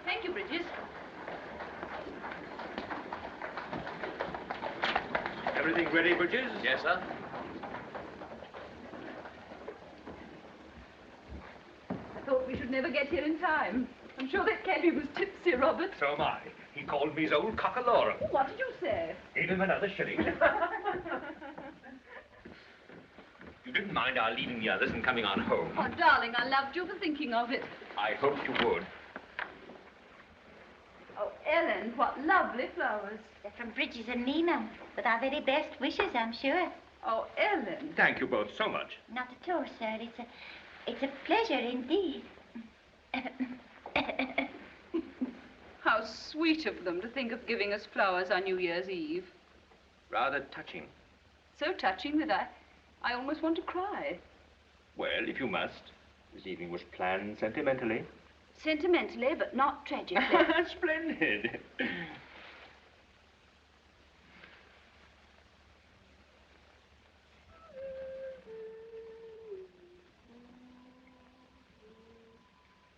Thank you, Bridges. Everything ready, Bridges? Yes, sir. I thought we should never get here in time. I'm sure that cabby was tipsy, Robert. So am I. He called me his old cockalorum. What did you say? Gave him another shilling. You didn't mind our leaving the others and coming on home. Oh, darling, I loved you for thinking of it. I hoped you would. Oh, Ellen, what lovely flowers. They're from Bridges and Nina, with our very best wishes, I'm sure. Oh, Ellen. Thank you both so much. Not at all, sir. It's a pleasure indeed. How sweet of them to think of giving us flowers on New Year's Eve. Rather touching. So touching that I almost want to cry. Well, if you must. This evening was planned sentimentally. Sentimentally, but not tragically. Splendid.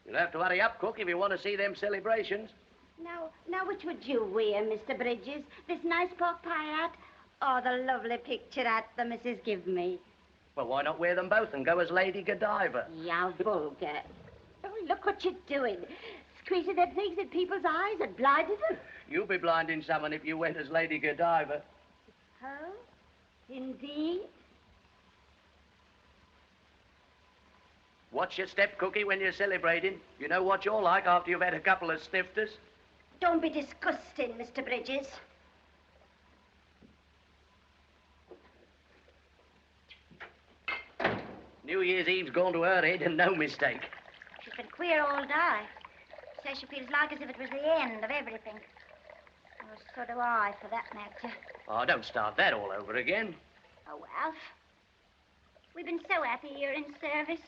You'll have to hurry up, Cook, if you want to see them celebrations. Now, which would you wear, Mr. Bridges? This nice pork pie hat or the lovely picture hat the missus give me? Well, why not wear them both and go as Lady Godiva? Yeah, vulgar. Oh, look what you're doing. Squeezing them things in people's eyes and blinding them. You'd be blinding someone if you went as Lady Godiva. Oh, indeed? Watch your step, Cookie, when you're celebrating. You know what you're like after you've had a couple of snifters. Don't be disgusting, Mr. Bridges. New Year's Eve's gone to her head and no mistake. She's been queer all day. Says she feels like as if it was the end of everything. Oh, so do I, for that matter. Oh, don't start that all over again. Oh, Alf. We've been so happy here in service.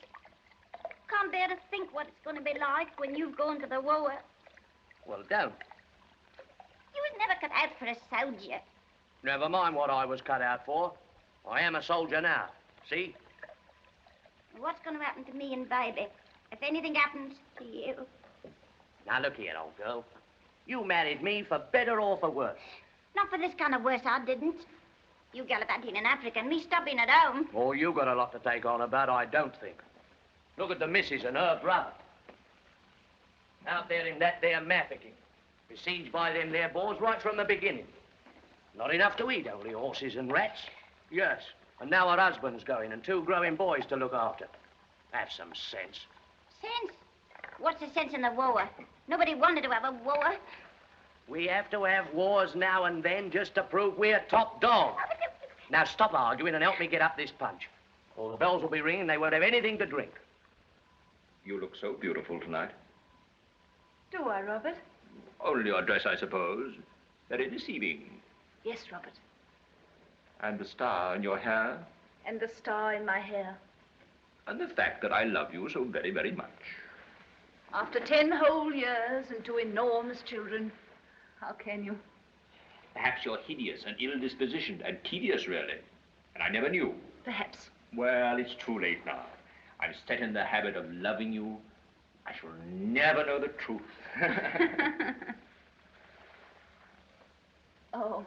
Can't bear to think what it's going to be like when you've gone to the war. Well, don't. You was never cut out for a soldier. Never mind what I was cut out for. I am a soldier now. See? What's going to happen to me and baby if anything happens to you? Now, look here, old girl. You married me for better or for worse. Not for this kind of worse, I didn't. You gallivanting in Africa and me stopping at home. Oh, you got a lot to take on about, I don't think. Look at the missus and her brother. Out there in that there mafficking. Besieged by them there Boers right from the beginning. Not enough to eat, only horses and rats. Yes, and now her husband's going and 2 growing boys to look after. Have some sense. Sense? What's the sense in the war? Nobody wanted to have a war. We have to have wars now and then just to prove we're top dog. Now stop arguing and help me get up this punch. Or the bells will be ringing and they won't have anything to drink. You look so beautiful tonight. Do I, Robert? Only your dress, I suppose. Very deceiving. Yes, Robert. And the star in your hair. And the star in my hair. And the fact that I love you so very, very much. After 10 whole years and 2 enormous children, how can you? Perhaps you're hideous and ill-dispositioned and tedious, really. And I never knew. Perhaps. Well, it's too late now. I'm set in the habit of loving you. I shall never know the truth. Oh,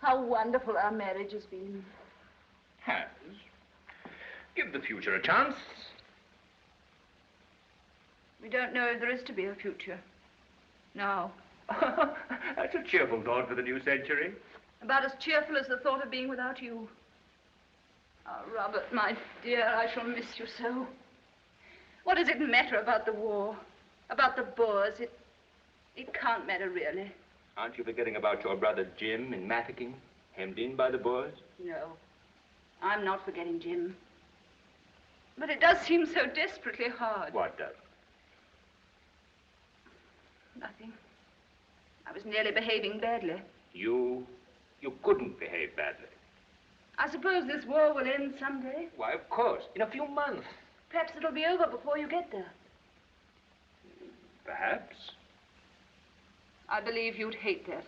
how wonderful our marriage has been. Has. Give the future a chance. We don't know if there is to be a future. No. That's a cheerful thought for the new century. About as cheerful as the thought of being without you. Oh, Robert, my dear, I shall miss you so. What does it matter about the war? About the Boers? It can't matter, really. Aren't you forgetting about your brother Jim in Mafficking, hemmed in by the Boers? No, I'm not forgetting Jim. But it does seem so desperately hard. What does? Nothing. I was nearly behaving badly. You couldn't behave badly. I suppose this war will end someday. Why, of course, in a few months. Perhaps it'll be over before you get there. Perhaps. I believe you'd hate that.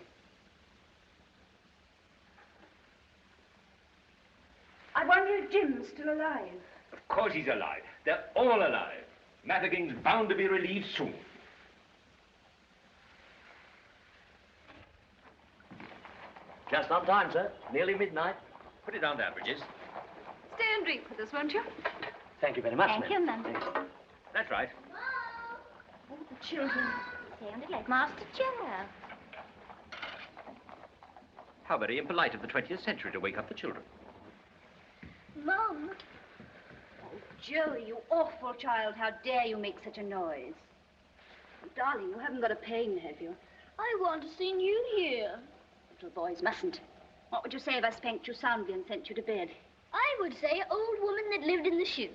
I wonder if Jim's still alive. Of course he's alive. They're all alive. Mafficking's bound to be relieved soon. Sometime, sir. Nearly midnight. Put it down there, Bridges. Stay and drink with us, won't you? Thank you very much, Thank you, ma'am. That's right. Oh, the children. Sounded like Master Joe. How very impolite of the 20th century to wake up the children. Mum. Oh, Joey, you awful child. How dare you make such a noise? Darling, you haven't got a pain, have you? I want to see New Year. Little boys mustn't. What would you say if I spanked you soundly and sent you to bed? I would say old woman that lived in the shoes.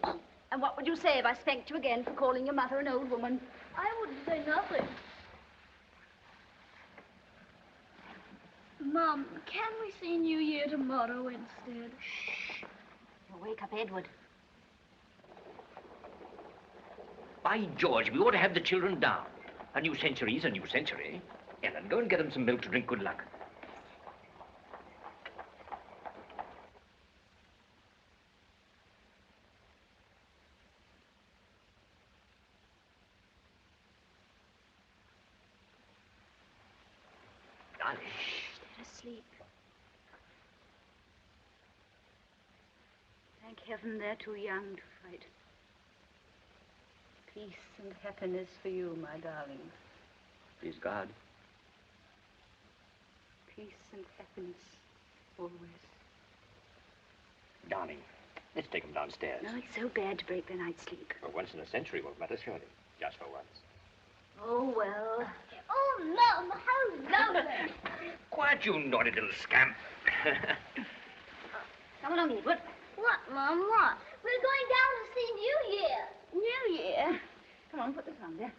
And what would you say if I spanked you again for calling your mother an old woman? I wouldn't say nothing. Mum, can we see New Year tomorrow instead? Shh. You'll wake up Edward. By George, we ought to have the children down. A new century's a new century. Ellen, go and get them some milk to drink. Good luck. Darling. They're asleep. Thank heaven they're too young to fight. Peace and happiness for you, my darling. Please God. Peace and happiness, always. Darling, let's take them downstairs. No, it's so bad to break their night's sleep. For once in a century won't matter, surely. Just for once. Oh, well. Oh, Mum, how lovely. Quiet, you naughty little scamp. Come along, Edward. What, Mum, what? We're going down to see New Year. New Year. Come on, put this on there.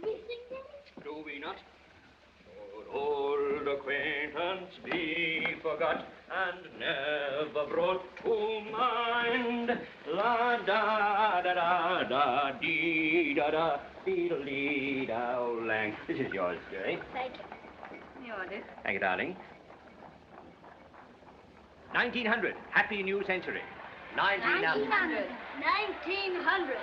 We sing this? Do we not? Should old acquaintance be forgot and never brought to mind? La da da da da dee da da dee dee da oh lang. This is yours, Jerry. Thank you. Here, dear. Thank you, darling. 1900. Happy New Century. 1900. 1900.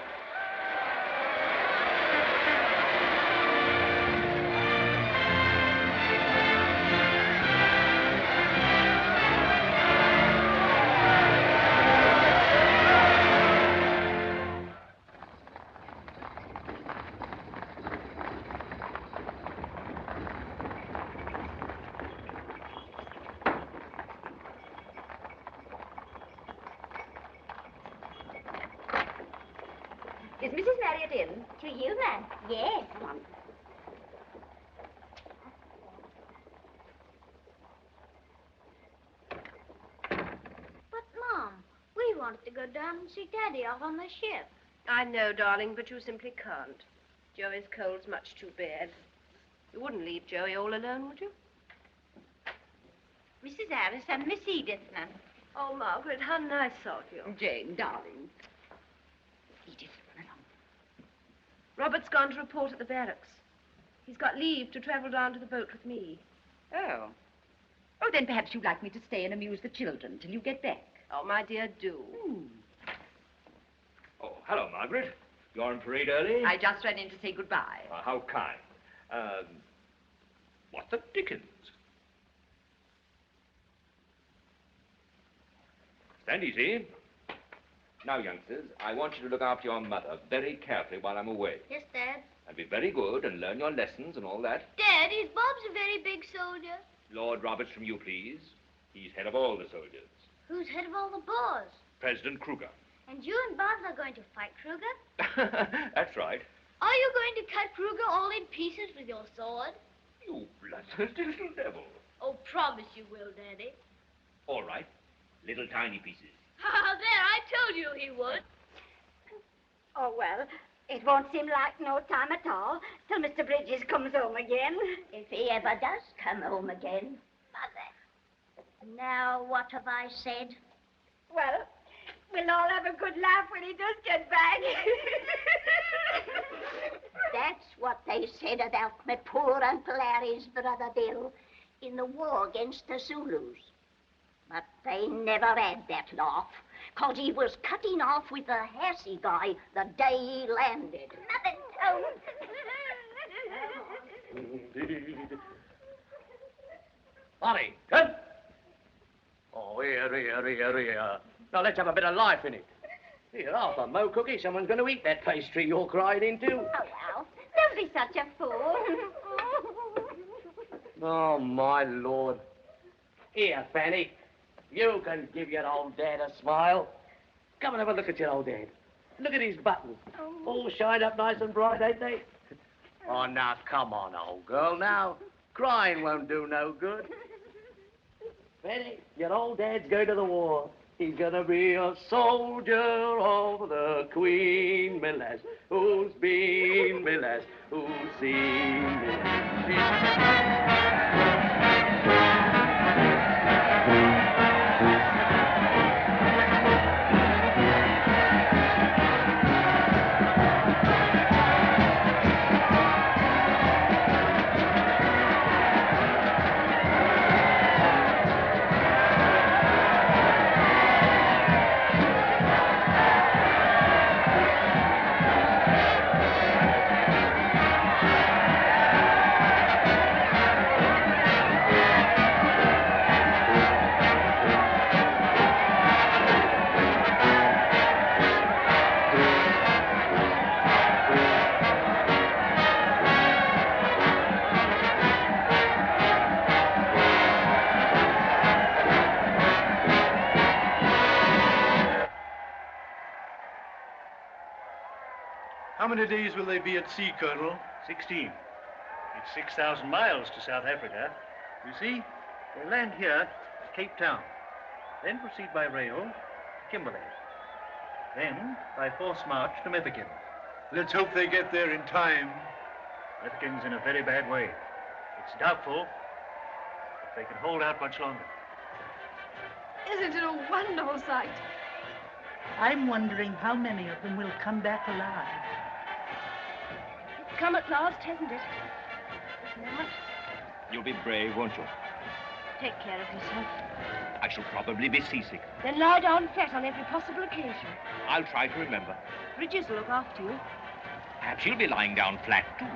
Is Mrs. Marriott in? To you, ma'am. Yes. Come on. But, Mom, we wanted to go down and see Daddy out on the ship. I know, darling, but you simply can't. Joey's cold's much too bad. You wouldn't leave Joey all alone, would you? Mrs. Harris and Miss Edith, ma'am. Oh, Margaret, how nice of you. Jane, darling. Edith, run along. Robert's gone to report at the barracks. He's got leave to travel down to the boat with me. Oh. Oh, then perhaps you'd like me to stay and amuse the children till you get back. Oh, my dear, do. Oh, hello, Margaret. You're on parade early? I just ran in to say goodbye. How kind. What the dickens? Stand easy. Now, youngsters, I want you to look after your mother very carefully while I'm away. Yes, Dad. And be very good and learn your lessons and all that. Dad, is Bob's a very big soldier? Lord Roberts from you, please. He's head of all the soldiers. Who's head of all the Boers? President Kruger. And you and Bob are going to fight Kruger? That's right. Are you going to cut Kruger all in pieces with your sword? You bloodthirsty little devil. Oh, promise you will, Daddy. All right. Little tiny pieces. There, I told you he would. Oh, well, it won't seem like no time at all till Mr. Bridges comes home again. If he ever does come home again. Mother. Now, what have I said? Well, we'll all have a good laugh when he does get back. That's what they said about my poor Uncle Harry's brother Bill in the war against the Zulus. But they never had that laugh, 'cause he was cutting off with the Hassy guy the day he landed. Mother, don't. Bonnie, good. Oh, here. Now, let's have a bit of life in it. Here, Arthur, Mo Cookie, someone's going to eat that pastry you're crying into. Oh, well, don't be such a fool. Oh, my Lord. Here, Fanny, you can give your old dad a smile. Come and have a look at your old dad. Look at his buttons. All shined up nice and bright, ain't they? Oh, now, come on, old girl, now. Crying won't do no good. Fanny, your old dad's going to the war. He's gonna be a soldier of the Queen, me lass. Who's been, me lass? Who's seen, me lass? How many days will they be at sea, Colonel? 16. It's 6,000 miles to South Africa. You see, they land here at Cape Town, then proceed by rail to Kimberley, then by force march to Mafeking. Let's hope they get there in time. Mafeking's in a very bad way. It's doubtful if they can hold out much longer. Isn't it a wonderful sight? I'm wondering how many of them will come back alive. It's come at last, hasn't it? This moment. You'll be brave, won't you? Take care of yourself. I shall probably be seasick. Then lie down flat on every possible occasion. I'll try to remember. Bridges will look after you. Perhaps she'll be lying down flat, too.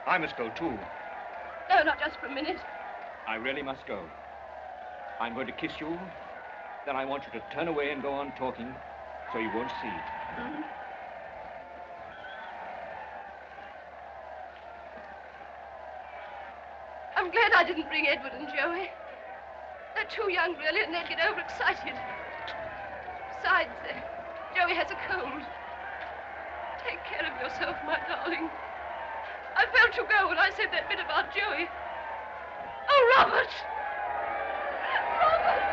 I must go, too. No, not just for a minute. I really must go. I'm going to kiss you, then I want you to turn away and go on talking so you won't see. Mm-hmm. I'm glad I didn't bring Edward and Joey. They're too young, really, and they'd get overexcited. Besides, Joey has a cold. Take care of yourself, my darling. I felt you go when I said that bit about Joey. Oh, Robert! Robert!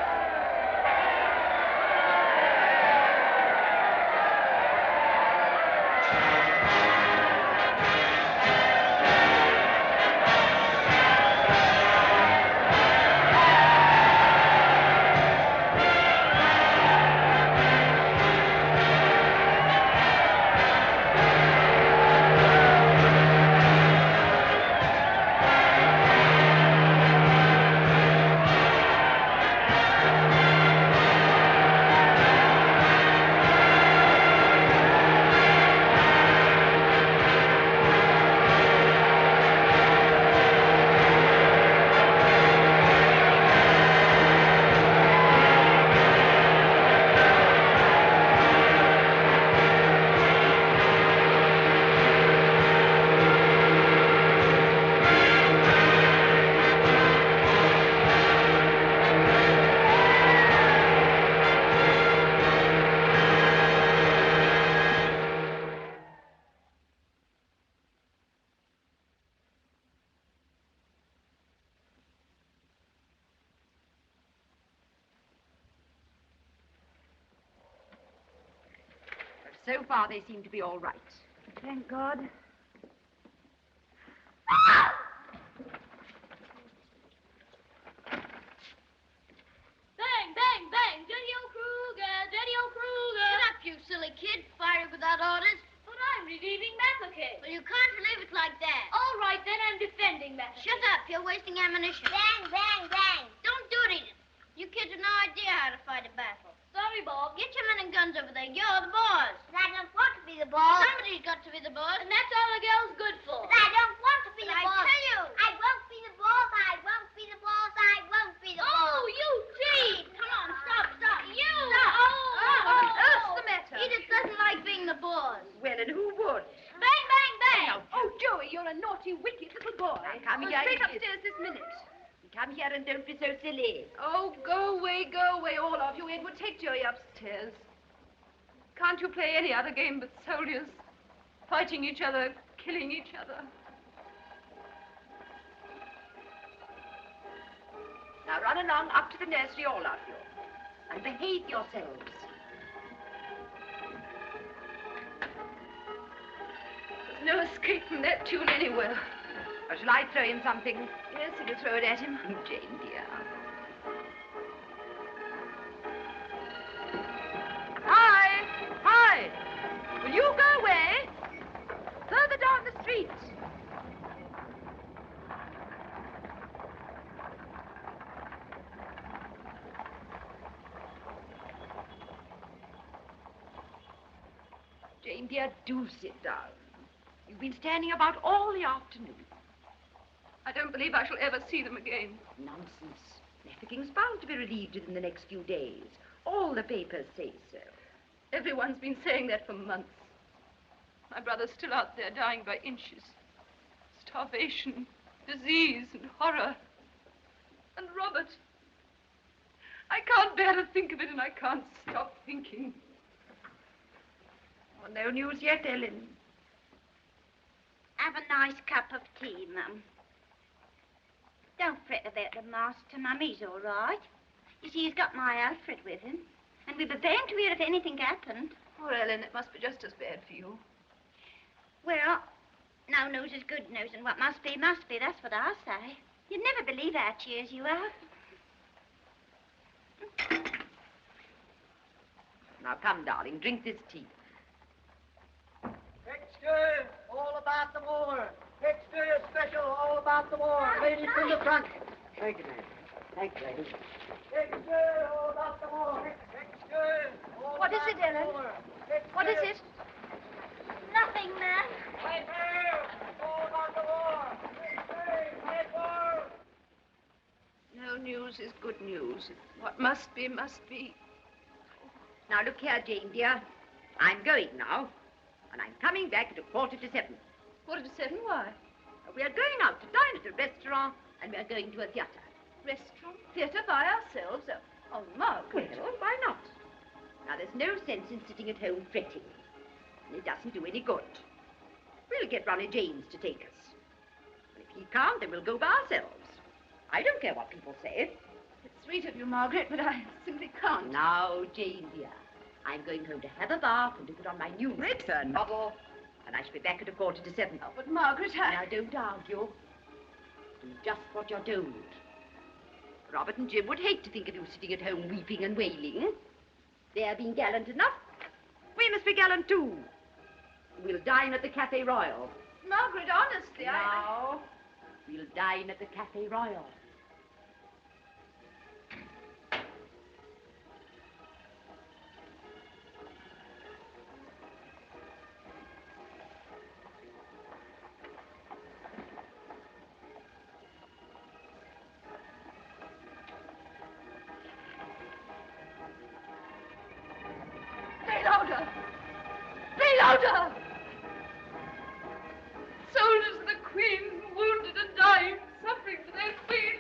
So far, they seem to be all right. Thank God. Bang, bang, bang! Dirty old Kruger! Dirty old Kruger! Shut up, you silly kid. Firing with relieving Mather case. Well, you can't leave it like that. All right, then I'm defending Mather. Shut up. You're wasting ammunition. Bang, bang, bang. Don't do it. You kids have no idea how to fight a battle. Sorry, Bob. Get your men and guns over there. You're the boss. But I don't want to be the boss. Somebody's got to be the boss. And that's all a girl's good for. But I don't want to be the boss. I tell you. I won't be the boss. I won't be the boss. I won't be the boss. Oh, you cheat. Come on, stop. You. Stop. What on earth's the matter? Edith doesn't like being the boss. Well, and who would? Bang, bang, bang. Oh, Joey, you're a naughty, wicked little boy. Come here, straight idiot. upstairs this minute. Come here and don't be so silly. Oh, go away, all of you. Edward, take Joey upstairs. Can't you play any other game but soldiers? Fighting each other, killing each other. Now run along up to the nursery, all of you, and behave yourselves. There's no escape from that tune anywhere. Or shall I throw him something? Yes, if you throw it at him. Jane, dear. Hi! Will you go away? Further down the street. Jane, dear, do sit down. You've been standing about all the afternoon. I don't believe I shall ever see them again. Nonsense. Mafecking's bound to be relieved within the next few days. All the papers say so. Everyone's been saying that for months. My brother's still out there dying by inches. Starvation, disease, and horror. And Robert. I can't bear to think of it, and I can't stop thinking. Oh, no news yet, Ellen. Have a nice cup of tea, Mum. Don't fret about the master, Mum. He's all right. You see, he's got my Alfred with him. And we were bound to hear if anything happened. Poor Ellen, it must be just as bad for you. Well, no news is good news, and what must be, must be. That's what I say. You'd never believe how cheers you are. Now, come, darling, drink this tea. Extra, all about the war. Extra special, all about the war. Ladies from the front. Thank you, ma'am. Thank you, ladies. Extra, all about the war. Extra, all What is about it, the Ellen? war. Extra. What is it? Nothing, Ma'am. Extra, all about the war. Extra, war. No news is good news. What must be, must be. Now, look here, Jane, dear. I'm going now, and I'm coming back at 7:15. 7:45? Why? We are going out to dine at a restaurant, and we are going to a theatre. Restaurant? Theatre by ourselves? Oh, Margaret. Well, why not? Now, there's no sense in sitting at home fretting. And it doesn't do any good. We'll get Ronnie James to take us. And if he can't, then we'll go by ourselves. I don't care what people say. It's sweet of you, Margaret, but I simply can't. Now, Jane, dear, I'm going home to have a bath and to put on my new Redfern novel. And I shall be back at 7:45. Oh, but Margaret, Now, don't argue. Do just what you're told. Robert and Jim would hate to think of you sitting at home weeping and wailing. They're being gallant enough. We must be gallant, too. We'll dine at the Café Royal. Margaret, honestly, Now, we'll dine at the Café Royal. Play louder! Play louder! Soldiers of the Queen, wounded and dying, suffering for their Queen.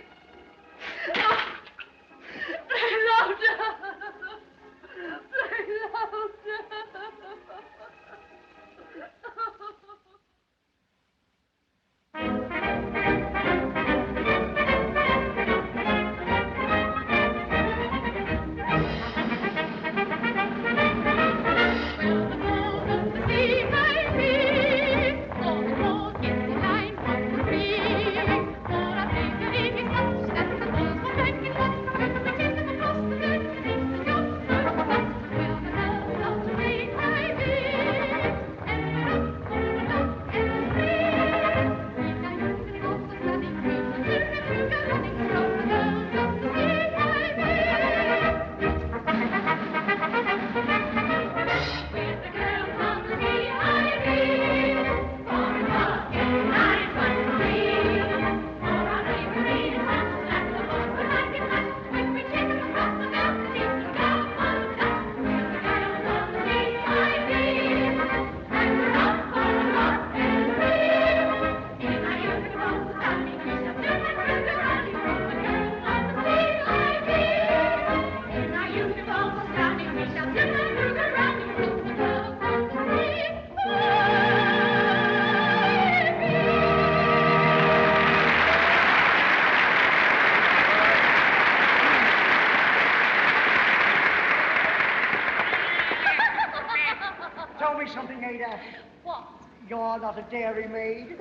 Ada. What? You're not a dairy maid.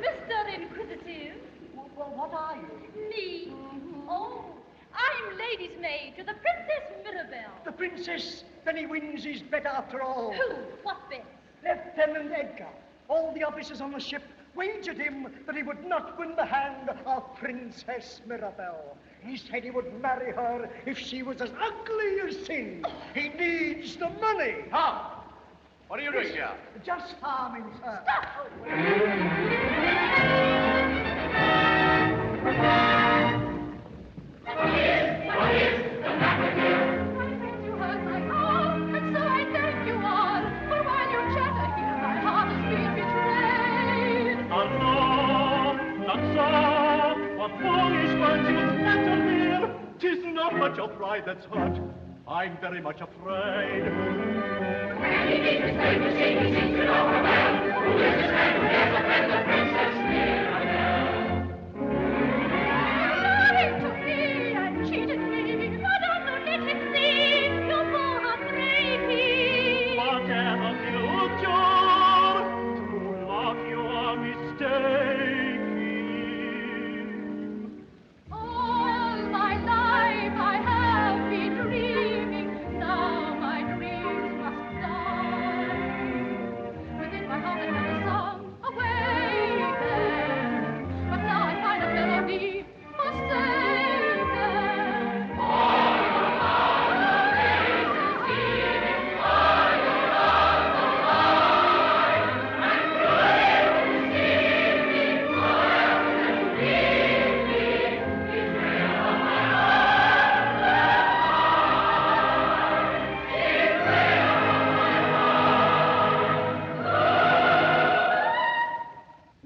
Mr. Inquisitive. Well, what are you? Me. Oh, I'm lady's maid to the Princess Mirabelle. The Princess Benny wins his bet after all. Who? What bet? Lieutenant Edgar. All the officers on the ship wagered him that he would not win the hand of Princess Mirabelle. He said he would marry her if she was as ugly as sin. He needs the money. Tom, what are you doing here? Just farming, sir. Tis not much your pride that's hurt. I'm very much afraid. When he meets his name to sing, he seems to know her well. Who is this man who dares offend the Princess Mirabelle? Lied to me and cheated me. Madame, don't let him see. You're more heartbreaking. Whatever future, true love, you are mistaken.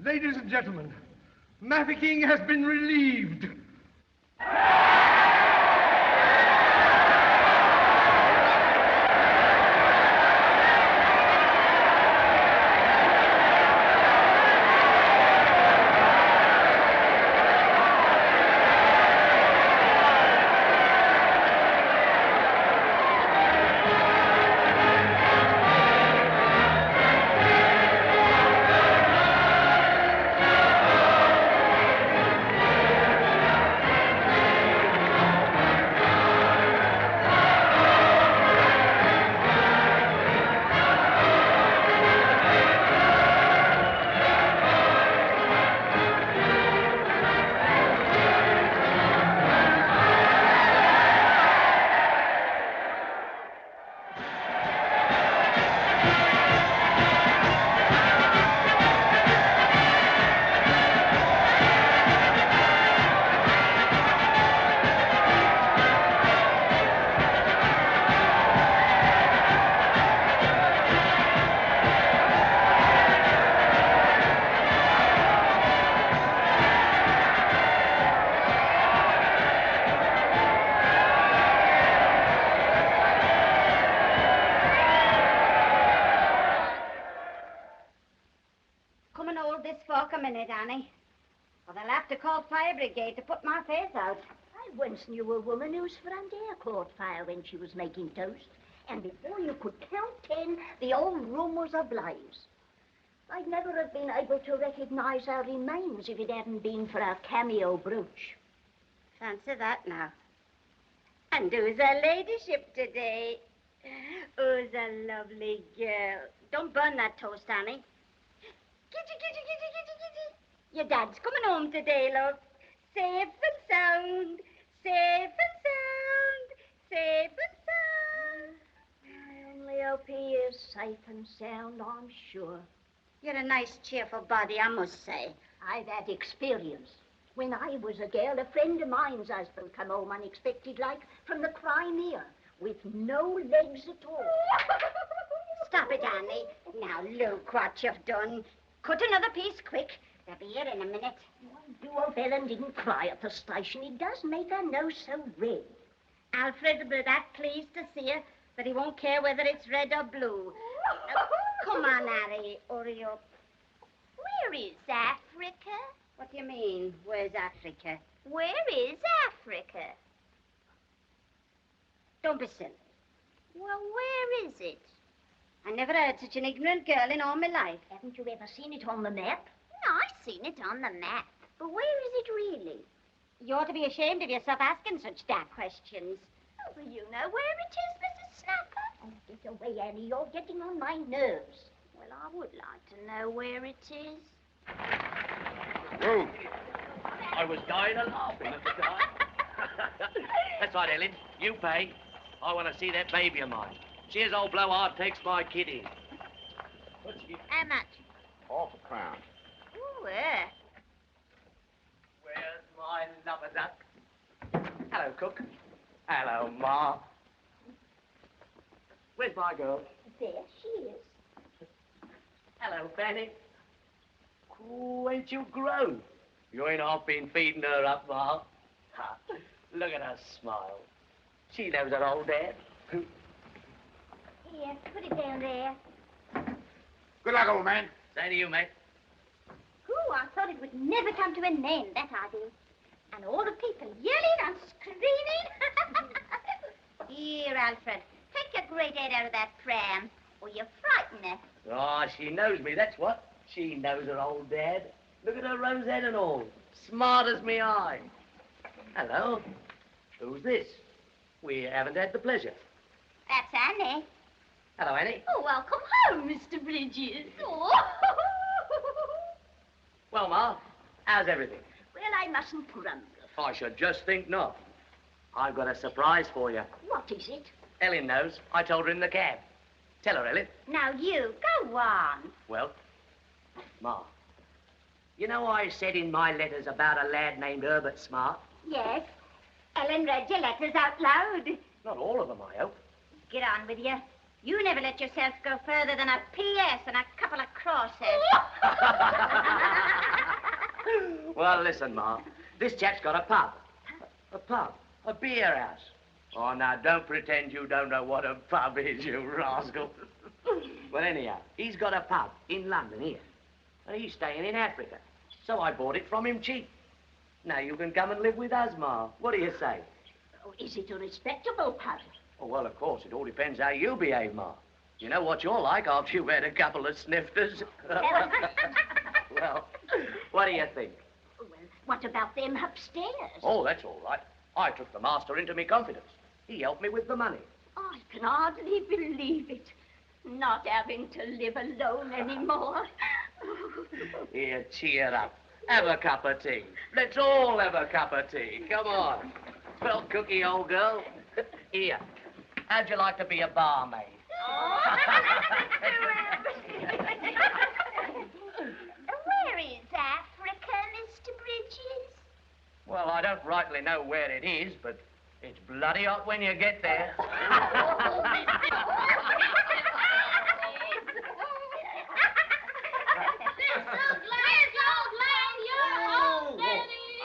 Ladies and gentlemen, Mafeking has been relieved. Annie. Or they'll have to call fire brigade to put my face out. I once knew a woman whose front hair caught fire when she was making toast. And before you could count 10, the whole room was ablaze. I'd never have been able to recognize our remains if it hadn't been for our cameo brooch. Fancy that now. And who's her ladyship today? Who's a lovely girl. Don't burn that toast, Annie. Giddy, giddy, giddy, giddy, giddy. Your dad's coming home today, love. Safe and sound. Safe and sound. Safe and sound. I only hope he is safe and sound, I'm sure. You're a nice, cheerful body, I must say. I've had experience. When I was a girl, a friend of mine's husband come home unexpected like from the Crimea with no legs at all. Stop it, Annie. Now, look what you've done. Cut another piece quick. They'll be here in a minute. I do hope Ellen didn't cry at the station. It does make her nose so red. Alfred will be that pleased to see her that he won't care whether it's red or blue. Now, come on, Harry. Hurry up. Where is Africa? What do you mean, where's Africa? Where is Africa? Don't be silly. Well, where is it? I never heard such an ignorant girl in all my life. Haven't you ever seen it on the map? No, I've seen it on the map. But where is it really? You ought to be ashamed of yourself asking such dark questions. Oh, well, you know where it is, Mrs. Snapper. Oh, get away, Annie. You're getting on my nerves. Well, I would like to know where it is. Whoa. I was dying of laughing at the time. That's right, Ellen. You pay. I want to see that baby of mine. Cheers, old blowhard takes my kid in. How much? £half. Ooh, Where's my lover's up? Hello, cook. Hello, Ma. Where's my girl? There she is. Hello, Fanny. Oh, ain't you grown? You ain't half been feeding her up, Ma. Ha, look at her smile. She knows her old dad. Here, put it down there. Good luck, old man. Say to you, mate. Ooh, I thought it would never come to an end, that I did. And all the people yelling and screaming. Here, Alfred, take your great head out of that pram, or you frighten her. Oh, she knows me, that's what. She knows her old dad. Look at her rosette and all. Smart as me eye. Hello. Who's this? We haven't had the pleasure. That's Annie. Hello, Annie. Oh, welcome home, Mr. Bridges. Oh. Well, Ma, how's everything? Well, I mustn't grumble. I should just think not. I've got a surprise for you. What is it? Ellen knows. I told her in the cab. Tell her, Ellen. Now you, go on. Well, Ma, you know I said in my letters about a lad named Herbert Smart? Yes, Ellen read your letters out loud. Not all of them, I hope. Get on with you. You never let yourself go further than a P.S. and a couple of crosses. Well, listen, Ma. This chap's got a pub. A pub. A beer house. Oh, now, don't pretend you don't know what a pub is, you rascal. Well, anyhow, he's got a pub in London here. And he's staying in Africa. So I bought it from him cheap. Now you can come and live with us, Ma. What do you say? Oh, is it a respectable pub? Oh, well, of course, it all depends how you behave, Ma. You know what you're like after you've had a couple of snifters. Well, what do you think? Well, what about them upstairs? Oh, that's all right. I took the master into me confidence. He helped me with the money. I can hardly believe it. Not having to live alone anymore. Here, cheer up. Have a cup of tea. Let's all have a cup of tea. Come on. Well, Cookie, old girl. Here. How'd you like to be a barmaid? Oh. Where is Africa, Mr. Bridges? Well, I don't rightly know where it is, but it's bloody hot when you get there.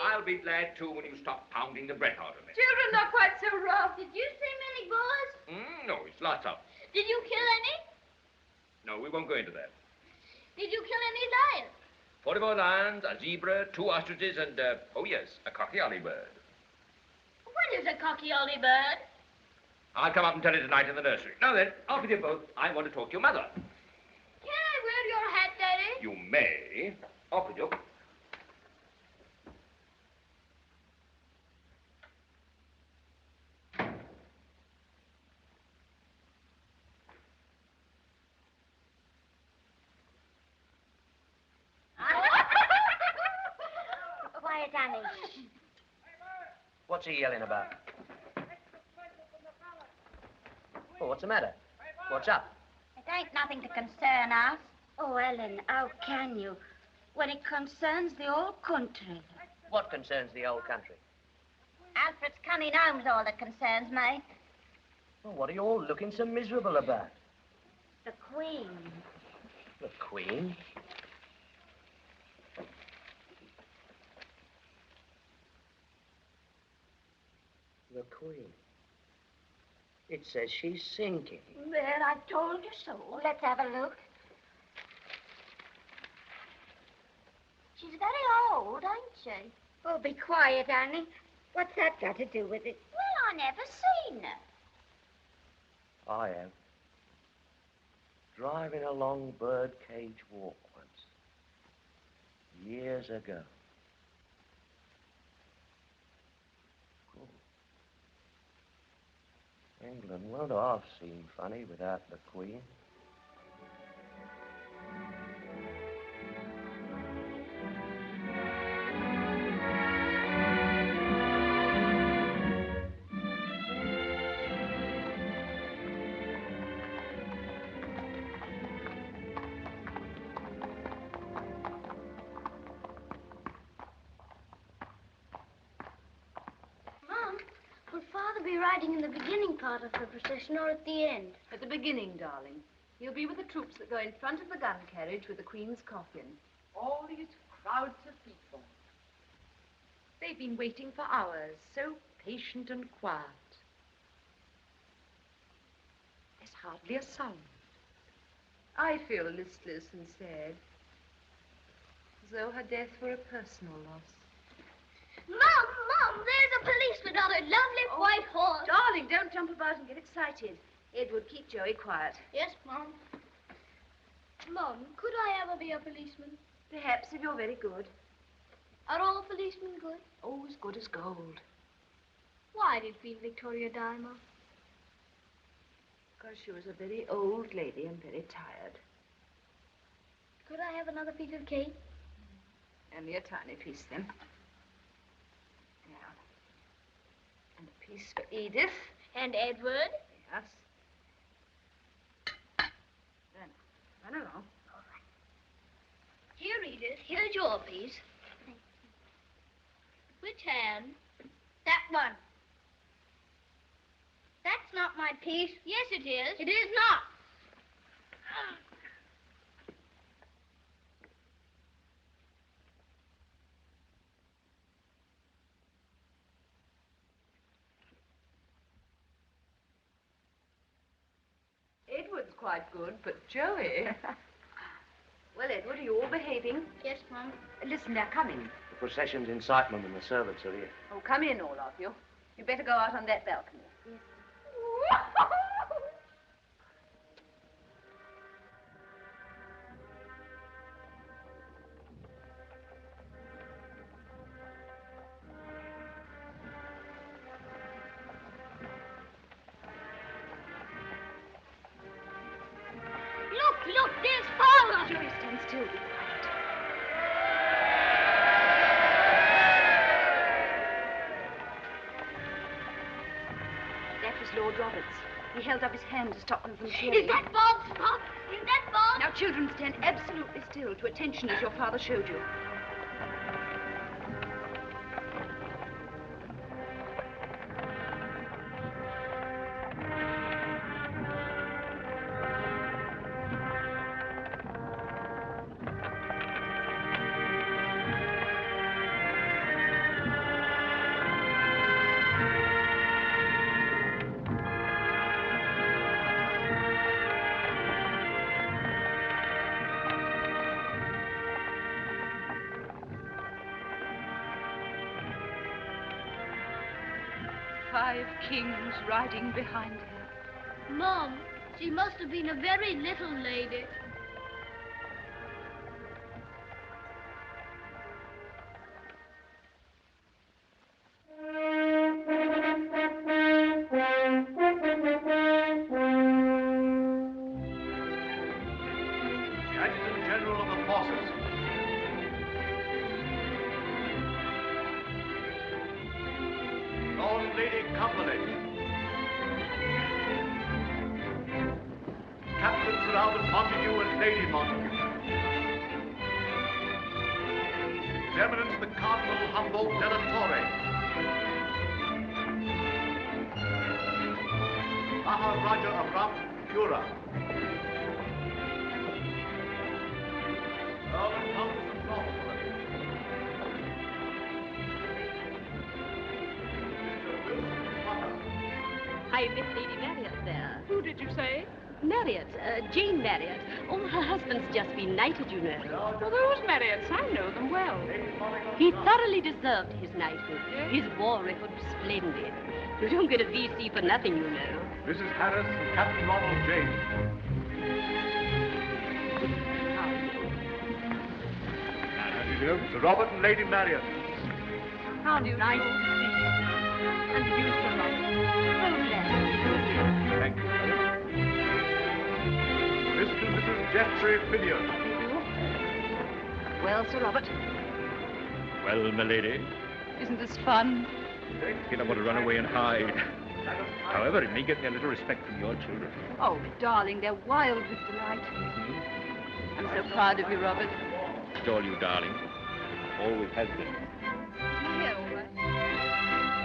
I'll be glad, too, when you stop pounding the breath out of me. Children, not quite so rough. Did you see many boars? No, it's lots of them. Did you kill any? No, we won't go into that. Did you kill any lions? 44 lions, a zebra, 2 ostriches, and, oh yes, a cocky bird. What is a cocky-olly bird? I'll come up and tell you tonight in the nursery. Now then, off with you both. I want to talk to your mother. Can I wear your hat, Daddy? You may. Off with you. Quiet, Annie. What's he yelling about? Oh, what's the matter? What's up? It ain't nothing to concern us. Oh, Ellen, how can you? When it concerns the whole country. What concerns the old country? Alfred's coming home's all that concerns me. Well, what are you all looking so miserable about? The Queen. The Queen? The Queen. It says she's sinking. There, I told you so. Let's have a look. She's very old, ain't she? Oh, be quiet, Annie. What's that got to do with it? Well, I never seen her. I am. driving along Birdcage Walk once, years ago. England won't half seem funny without the Queen. Riding in the beginning part of the procession or at the end? At the beginning, darling. He'll be with the troops that go in front of the gun carriage with the Queen's coffin. All these crowds of people. They've been waiting for hours, so patient and quiet. There's hardly a sound. I feel listless and sad, as though her death were a personal loss. Mom, there's a policeman on a lovely white horse. Darling, don't jump about and get excited. Edward, keep Joey quiet. Yes, Mom. Mom, could I ever be a policeman? Perhaps, if you're very good. Are all policemen good? Oh, as good as gold. Why did Queen Victoria die, Mom? Because she was a very old lady and very tired. Could I have another piece of cake? Only a tiny piece, then. And a piece for Edith. And Edward. Yes. Then, run along. All right. Here, Edith, here's your piece. Which hand? That one. That's not my piece. Yes, it is. It is not. Edward's quite good, but Joey... Well, Edward, are you all behaving? Yes, Mom. Listen, they're coming. The procession's in sight, Mum, and the servants are here. Oh, come in, all of you. You better go out on that balcony. Yes. Look, there's Father. Joey, stand still. Be quiet. That was Lord Roberts. He held up his hand to stop them from cheering. Is that Bob, Pop? Is that Bob? Now, children, stand absolutely still to attention as your father showed you. Five kings riding behind her. Mom, she must have been a very little lady. The Adjutant General of the Forces. Lord and Lady Cumberland. Captain Sir Albert Montague and Lady Montague. His Eminence the Cardinal Humboldt della Torre. Maharaja of Rampura. Earl and Countess of Northumberland. I met Lady Marriott there. Who did you say? Marriott, Jane Marriott. Oh, her husband's just been knighted, you know. Well, those Marriotts, I know them well. He thoroughly deserved his knighthood. His war record was splendid. You don't get a VC for nothing, you know. Mrs. Harris and Captain Ronald James. you, Sir Robert and Lady Marriott. How do you Nice do? to see you. And you, Sir Robert. Oh, bless. Thank you, Mr. and Mrs. Geoffrey Fidian. Well, Sir Robert? Well, my lady, Isn't this fun? you don't want to run away and hide. However, it may get me a little respect from your children. Oh, darling, they're wild with delight. I'm so proud of you, Robert. It's all you, darling. Always has been. Yeah, all right.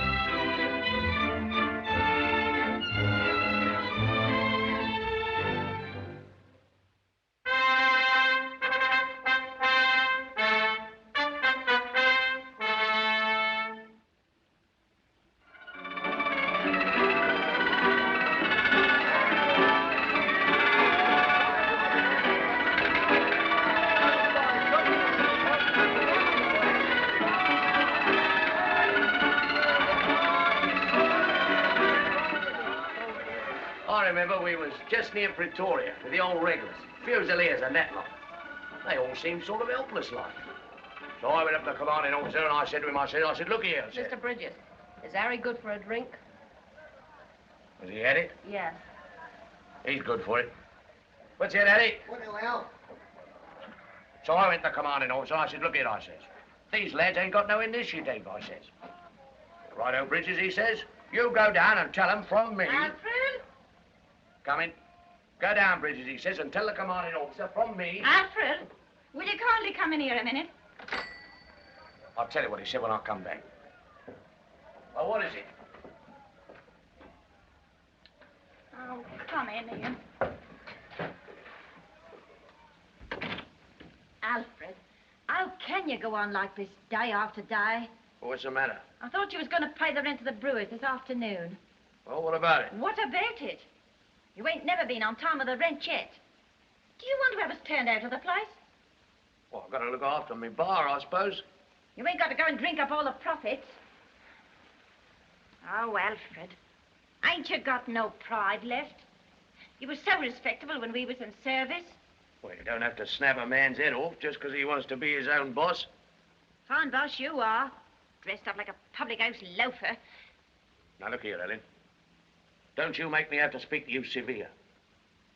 I remember we was just near Pretoria with the old regulars, Fusiliers and that lot. They all seemed sort of helpless like. So I went up to the commanding officer and I said to him, I said, look here, I said. Mr. Bridges, is Harry good for a drink? Has he had it? Yes. He's good for it. What's it, Eddie? Well, So I went to the commanding officer and I said, look here, I says. These lads ain't got no initiative, I says. Righto, Bridges, he says. You go down and tell them from me. Alfred? Come in. Go down, Bridges, he says, and tell the commanding officer from me. Alfred, will you kindly come in here a minute? I'll tell you what he said when I come back. Well, what is it? Oh, come in, Ian. Alfred, how can you go on like this day after day? Well, what's the matter? I thought you was going to pay the rent of the brewers this afternoon. Well, what about it? What about it? You ain't never been on time with the rent yet. Do you want to have us turned out of the place? Well, I've got to look after my bar, I suppose. You ain't got to go and drink up all the profits. Oh, Alfred, ain't you got no pride left? You were so respectable when we was in service. Well, you don't have to snap a man's head off just because he wants to be his own boss. Fine boss you are, dressed up like a public house loafer. Now, look here, Ellen. Don't you make me have to speak to you severe.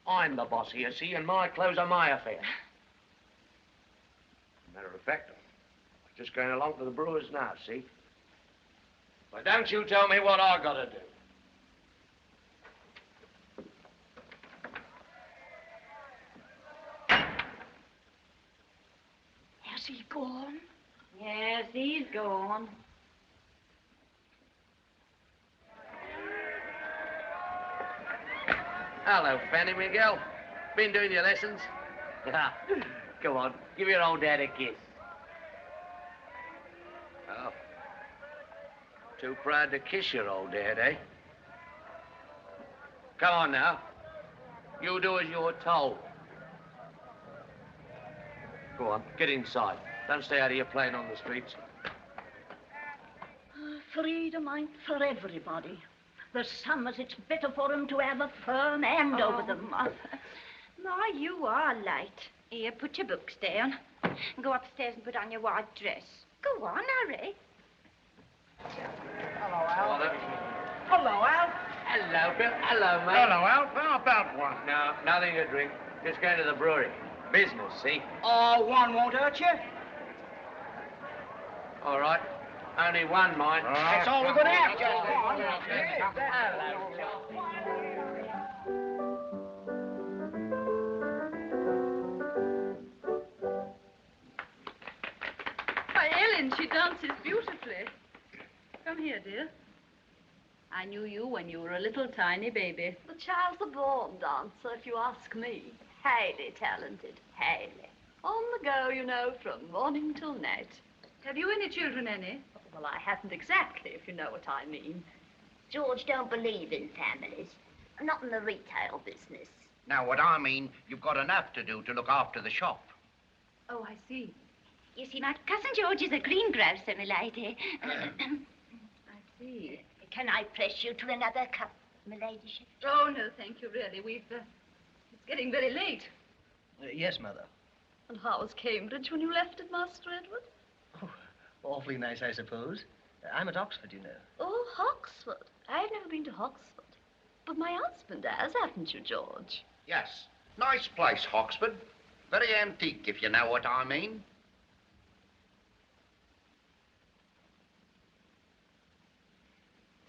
I'm the boss here, see, and my clothes are my affair. Matter of fact, I'm just going along to the brewers now, see? But don't you tell me what I gotta do. Has he gone? Yes, he's gone. Hello, Fanny Miguel. Been doing your lessons? Come on, give your old dad a kiss. Oh. Too proud to kiss your old dad, eh? Come on now. You do as you're told. Go on, get inside. Don't stay out here playing on the streets. Freedom ain't for everybody. There's some as it's better for them to have a firm hand over them. Mother. My, you are late. Here, put your books down. And go upstairs and put on your white dress. Go on, hurry. Hello, Al. Hello. Hello, Al. Hello, Bill. Hello, mate. Hello, Alf. How about one? No, nothing to drink. Just going to the brewery. Business, see? Oh, one won't hurt you. All right. Only one, mind. That's all we're going to have, just one. Why, Ellen, she dances beautifully. Come here, dear. I knew you when you were a little tiny baby. The child's a born dancer, if you ask me. Highly talented, highly. On the go, you know, from morning till night. Have you any children, Annie? Well, I haven't exactly, if you know what I mean. George don't believe in families. Not in the retail business. Now, what I mean, you've got enough to do to look after the shop. Oh, I see. You see, my cousin George is a greengrocer, my lady. I see. Can I press you to another cup, my ladyship? Oh, no, thank you, really. It's getting very late. Yes, Mother. And how was Cambridge when you left it, Master Edward? Oh, awfully nice, I suppose. I'm at Oxford, you know. Oh, Oxford. I've never been to Oxford. But my husband has, haven't you, George? Yes. Nice place, Oxford. Very antique, if you know what I mean.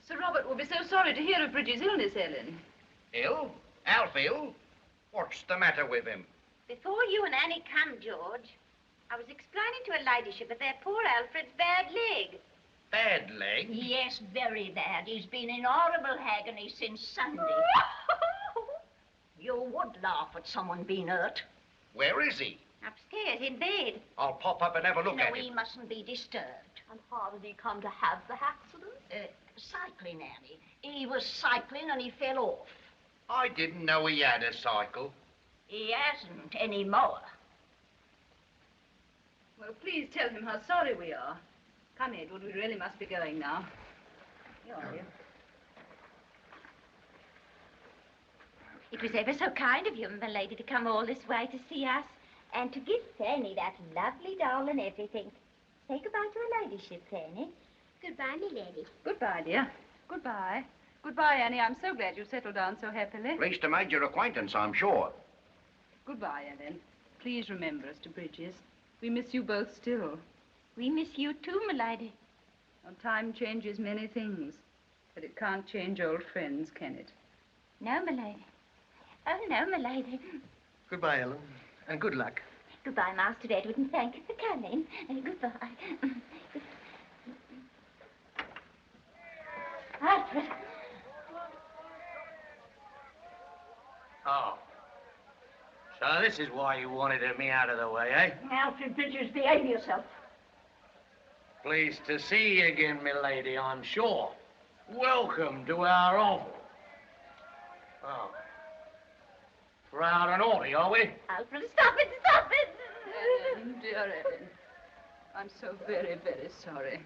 Sir Robert will be so sorry to hear of Bridget's illness, Ellen. Ill? Alf ill? What's the matter with him? Before you and Annie come, George, I was explaining to her ladyship of their poor Alfred's bad leg. Bad leg? Yes, very bad. He's been in horrible agony since Sunday. You would laugh at someone being hurt. Where is he? Upstairs in bed. I'll pop up and have a look at No, he him. mustn't be disturbed. And how did he come to have the accident? Cycling, Annie. He was cycling and he fell off. I didn't know he had a cycle. He hasn't anymore. Well, please tell him how sorry we are. Come, Edward, we really must be going now. Here are you. It was ever so kind of you, my lady, to come all this way to see us. And to give Fanny that lovely doll and everything. Say goodbye to her ladyship, Fanny. Goodbye, my lady. Goodbye, dear. Goodbye. Goodbye, Annie. I'm so glad you've settled down so happily. Pleased to make your acquaintance, I'm sure. Goodbye, Ellen. Please remember us to Bridges. We miss you both still. We miss you too, my lady. Well, time changes many things, but it can't change old friends, can it? No, my lady. Oh, no, my lady. Goodbye, Ellen, and good luck. Goodbye, Master Edward, and thank you for coming. Goodbye. Alfred. Oh. So this is why you wanted me out of the way, eh? Alfred Bridges, behave yourself. Pleased to see you again, milady, I'm sure. Welcome to our oval. Oh. Proud and haughty, are we? Alfred, stop it, stop it! Ellen, dear Ellen. I'm so very, very sorry.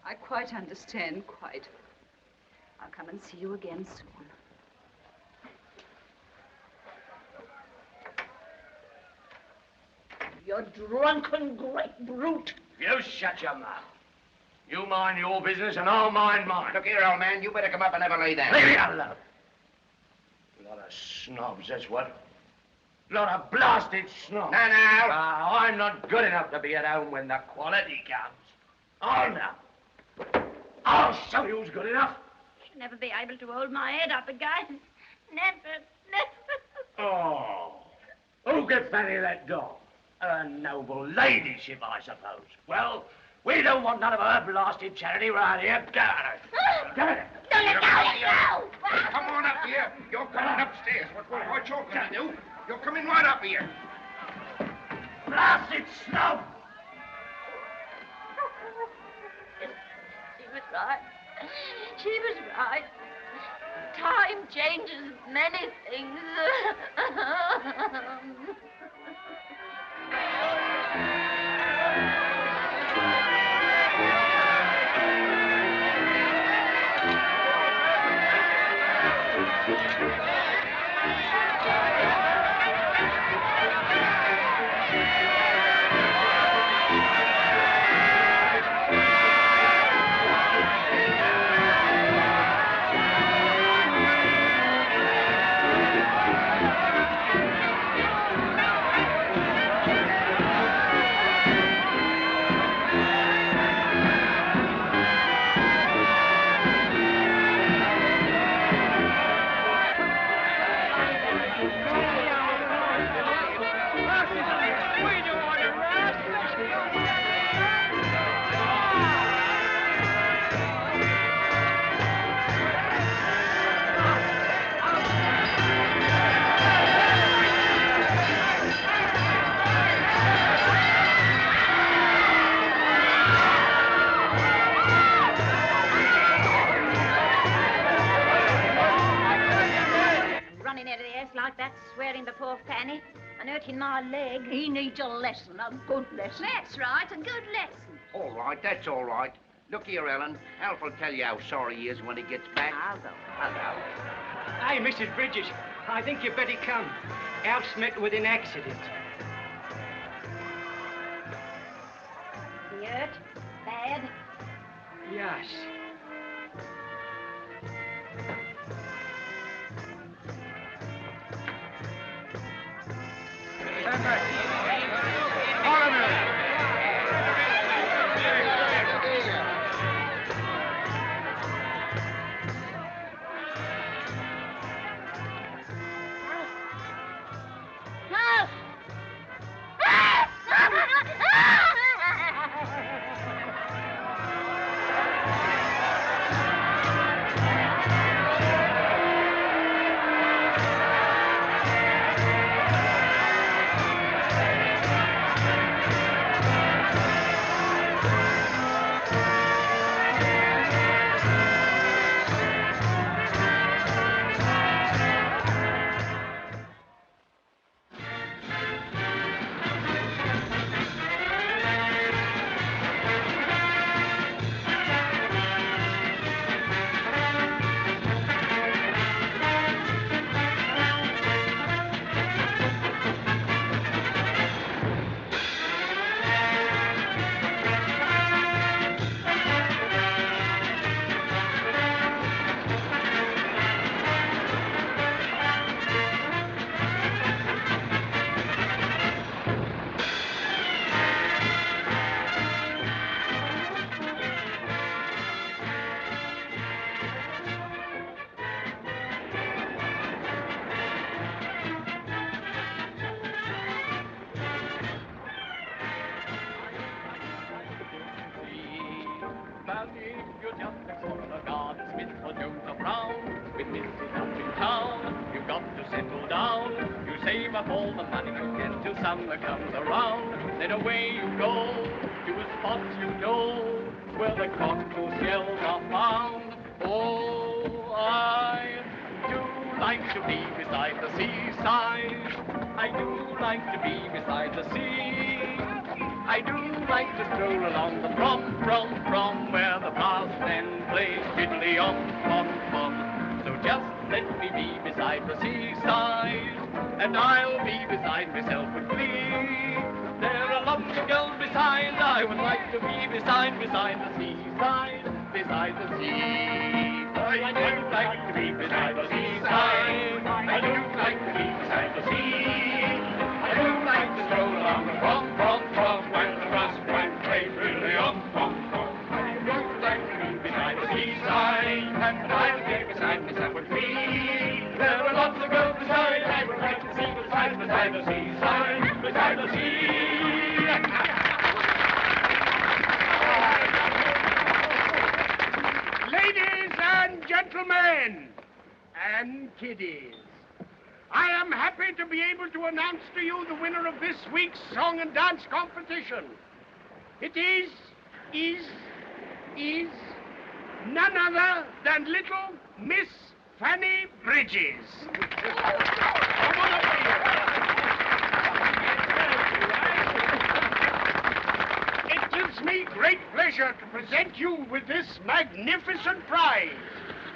I quite understand, quite. I'll come and see you again soon. You drunken great brute. You shut your mouth. You mind your business and I'll mind mine. Look here, old man, you better come up and have a lay down. Leave me alone. Lot of snobs, that's what. Lot of blasted snobs. No. I'm not good enough to be at home when the quality comes. Oh, no. I'll show you who's good enough. She'll never be able to hold my head up again. Never, never. Oh. Who gave Fanny that doll? A noble ladyship, I suppose. Well, we don't want none of her blasted charity round here. Get out of it. Get out of it. No, let go. Come on up here. You're coming upstairs. What you're going to do? You're coming right up here. Blasted snob! She was right. She was right. Time changes many things. Like that, swearing before Fanny and hurting my leg. He needs a lesson, a good lesson. That's right, a good lesson. All right, that's all right. Look here, Ellen. Alf will tell you how sorry he is when he gets back. I'll go. Hello. Hey, Mrs. Bridges, I think you'd better come. Alf's met with an accident. Dad? Yes. Stand back. All of you. All the money you get till summer comes around. Then away you go to a spot you know where the cockle shells are found. Oh, I do like to be beside the seaside. I do like to be beside the sea. I do like to stroll along the from where the brass band plays fiddly-om. So just let me be beside the seaside, and I'll be beside myself with glee. There are lots of girls beside, I would like to be beside the seaside, beside the sea. I do like to be beside the seaside, I do like to be beside the sea. I do like to stroll along the from when the brass band plays fiddly-om. I do like to be beside the seaside, and I'll be beside myself with glee. There are lots of girls beside, I would like to see beside the seaside, beside the sea. Ladies and gentlemen, and kiddies, I am happy to be able to announce to you the winner of this week's song and dance competition. It is none other than little Miss Fanny Bridges. Come on up here. It gives me great pleasure to present you with this magnificent prize,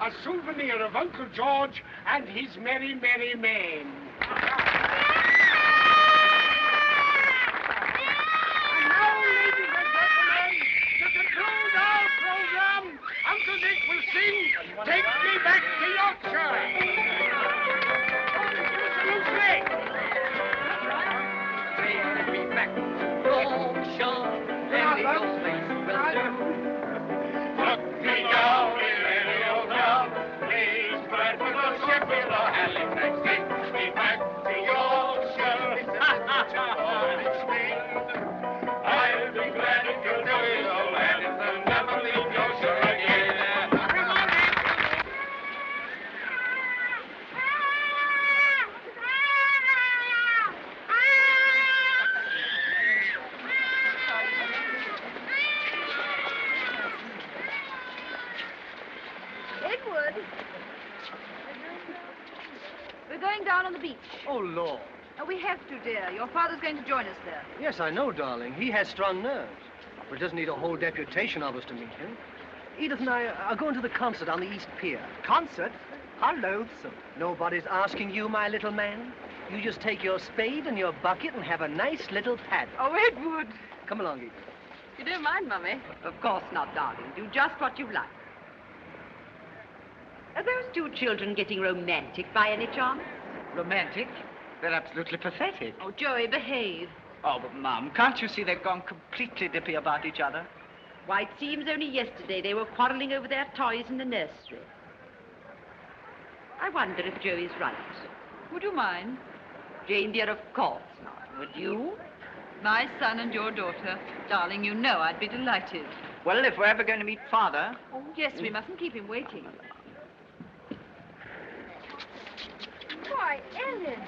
a souvenir of Uncle George and his merry, merry men. And now, ladies and gentlemen, to conclude our program, Uncle Dick will sing Take Me Back to Yorkshire. Take me back to Yorkshire, and the old place will do. Look me down in any old town, please, Bradford or Sheffield or Halifax. Take me back to Yorkshire, to all its wings. I'll be glad if you'll do it, old lad, and never leave Yorkshire again. Edward! We're going down on the beach. Oh, Lord. Oh, we have to, dear. Your father's going to join us there. Yes, I know, darling. He has strong nerves. But doesn't need a whole deputation of us to meet him. Edith and I are going to the concert on the East Pier. Concert? How loathsome. Nobody's asking you, my little man. You just take your spade and your bucket and have a nice little paddle. Oh, Edward. Come along, Edith. You don't mind, Mummy? Of course not, darling. Do just what you like. Are those two children getting romantic by any chance? Romantic? They're absolutely pathetic. Oh, Joey, behave. Oh, but, Mum, can't you see they've gone completely dippy about each other? Why, it seems only yesterday they were quarreling over their toys in the nursery. I wonder if Joey's right. Would you mind? Jane, dear, of course not. Would you? My son and your daughter. Darling, you know I'd be delighted. Well, if we're ever going to meet Father... Oh, yes, we mustn't keep him waiting. Why, Ellen,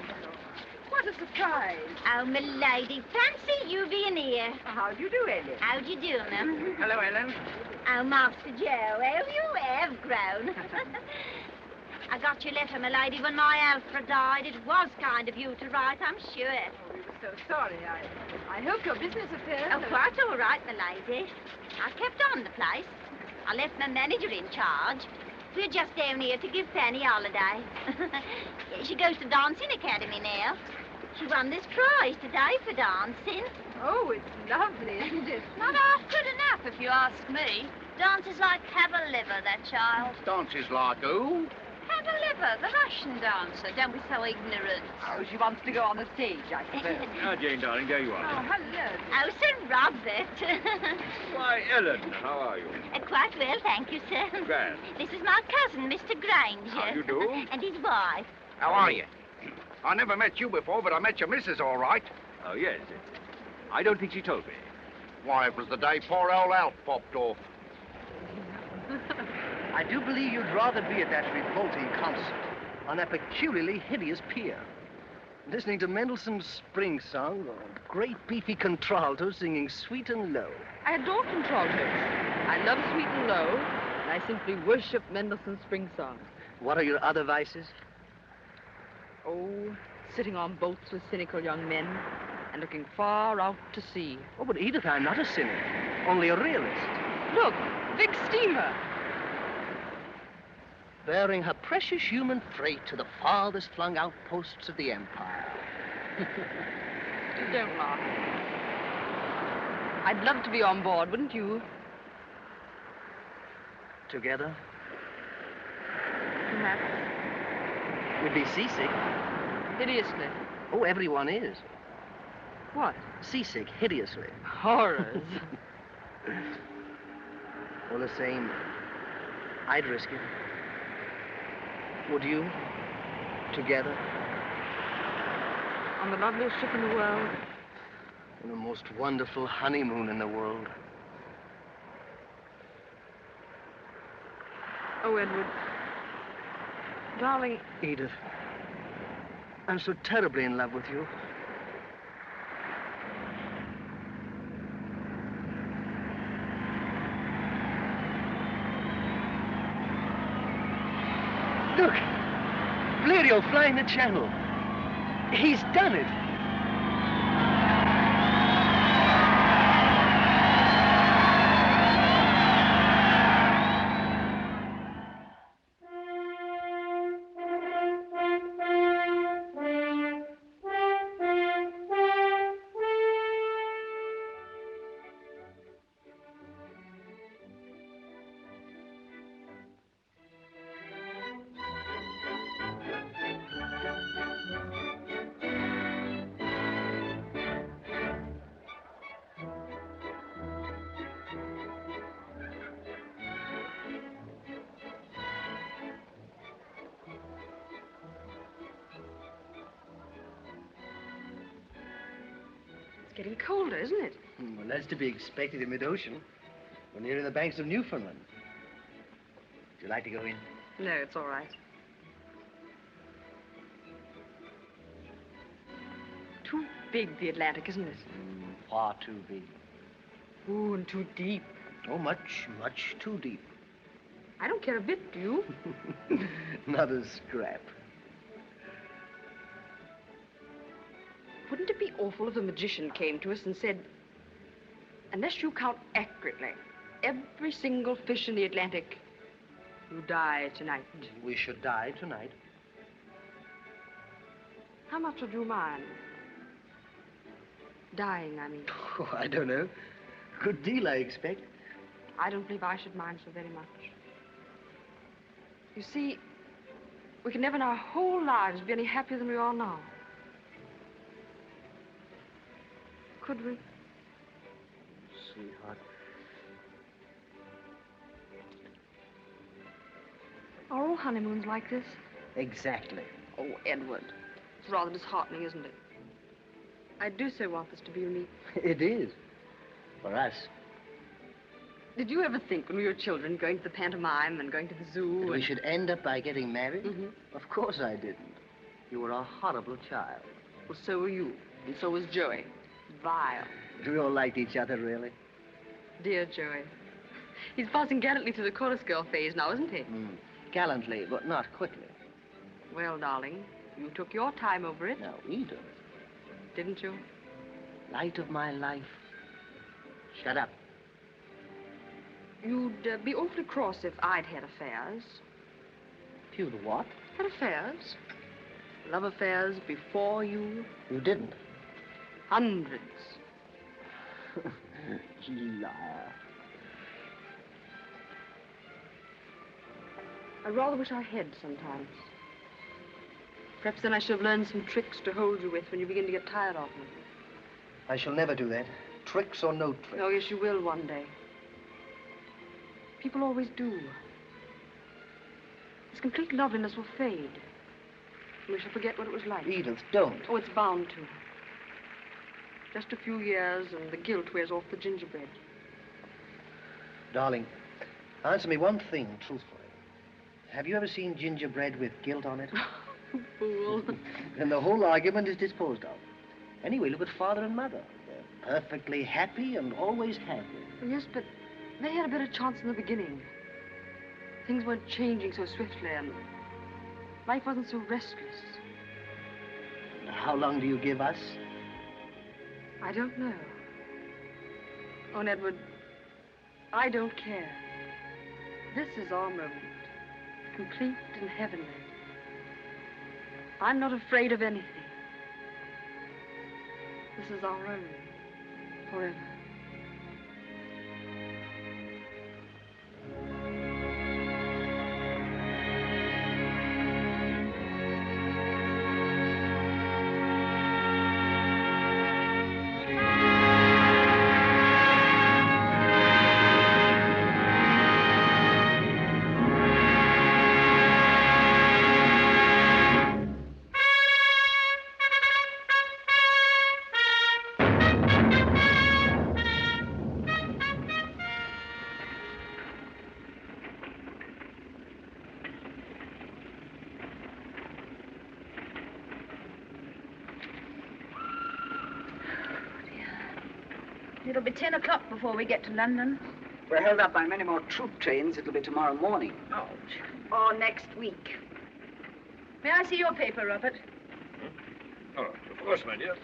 what a surprise. Oh, my lady, fancy you being here. How do you do, Ellen? How do you do, ma'am? Hello, Ellen. Oh, Master Joe, how you have grown. I got your letter, my lady, when my Alfred died. It was kind of you to write, I'm sure. Oh, we were so sorry. I hope your business affairs... Oh, quite all right, my lady. I kept on the place. I left my manager in charge. We're just down here to give Fanny a holiday. She goes to dancing academy now. She won this prize today for dancing. Oh, it's lovely, isn't it? Not half good enough, if you ask me. Dances like Cavalliver, that child. Dances like who? Cavalliver, the Russian dancer. Don't be so ignorant. Oh, she wants to go on the stage, I suppose. Now, Jane, darling, there you Oh, are. hello. Oh, Sir Robert. Why, Ellen, how are you? Quite well, thank you, sir. Grand. This is my cousin, Mr. Granger. How you do? And his wife. How are you? I never met you before, but I met your missus all right. Oh, yes. I don't think she told me. Why, it was the day poor old Alf popped off. I do believe you'd rather be at that revolting concert on that peculiarly hideous pier, listening to Mendelssohn's Spring Song or a great beefy contralto singing sweet and low. I adore contraltos. I love sweet and low, and I simply worship Mendelssohn's Spring Song. What are your other vices? Oh, sitting on boats with cynical young men and looking far out to sea. Oh, but Edith, I'm not a cynic, only a realist. Look, big steamer. Bearing her precious human freight to the farthest flung outposts of the empire. Don't laugh. I'd love to be on board, wouldn't you? Together? Perhaps. We'd be seasick. Hideously. Oh, everyone is. What? Seasick, hideously. Horrors. All the same, I'd risk it. Would you? Together? On the loveliest ship in the world. On the most wonderful honeymoon in the world. Oh, Edward. Darling. Edith, I'm so terribly in love with you. Look, Blériot flying the channel. He's done it. It's getting colder, isn't it? Well, that's to be expected in mid-ocean. We're nearing the banks of Newfoundland. Would you like to go in? No, it's all right. Too big, the Atlantic, isn't it? Far too big. Ooh, and too deep. Oh, much, much too deep. I don't care a bit, do you? Not a scrap. Wouldn't it be awful if a magician came to us and said, unless you count accurately every single fish in the Atlantic, you die tonight? We should die tonight. How much would you mind? Dying, I mean. Oh, I don't know. good deal, I expect. I don't believe I should mind so very much. You see, we can never in our whole lives be any happier than we are now. Could we? Sweetheart. Are all honeymoons like this? Exactly. Oh, Edward. It's rather disheartening, isn't it? I do so want this to be unique. It is. For us. Did you ever think when we were children, going to the pantomime and going to the zoo... That we should end up by getting married? Mm-hmm. Of course I didn't. You were a horrible child. Well, so were you. And so was Joey. Vile. We all liked each other, really. Dear Joey. He's passing gallantly through the chorus girl phase now, isn't he? Gallantly, but not quickly. Well, darling, you took your time over it. Now, Edith. Didn't you? Light of my life. Shut up. You'd be awfully cross if I'd had affairs. If you'd what? Had affairs. Love affairs before you. You didn't? Hundreds. Liar. I rather wish I had sometimes. Perhaps then I should have learned some tricks to hold you with when you begin to get tired of me. I shall never do that. Tricks or no tricks. Oh, yes, you will one day. People always do. This complete loveliness will fade. And we shall forget what it was like. Edith, don't. Oh, it's bound to. Just a few years and the guilt wears off the gingerbread. Darling, answer me one thing truthfully. Have you ever seen gingerbread with guilt on it? Fool. Then the whole argument is disposed of. Anyway, look at Father and Mother. They're perfectly happy and always have been. Yes, but they had a better chance in the beginning. Things weren't changing so swiftly and life wasn't so restless. How long do you give us? I don't know. Oh, Edward, I don't care. This is our moment. Complete and heavenly. I'm not afraid of anything. This is our own. Forever. It'll be 10 o'clock before we get to London. We're held up by many more troop trains. It'll be tomorrow morning. Oh, or next week. May I see your paper, Robert? Oh, of course, my dear.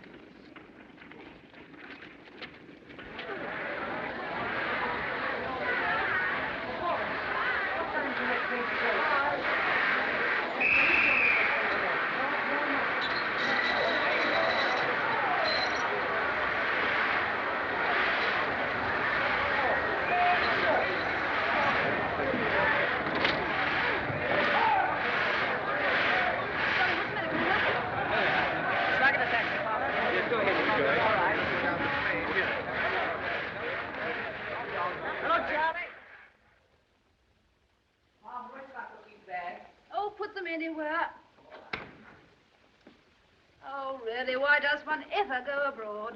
Ever go abroad.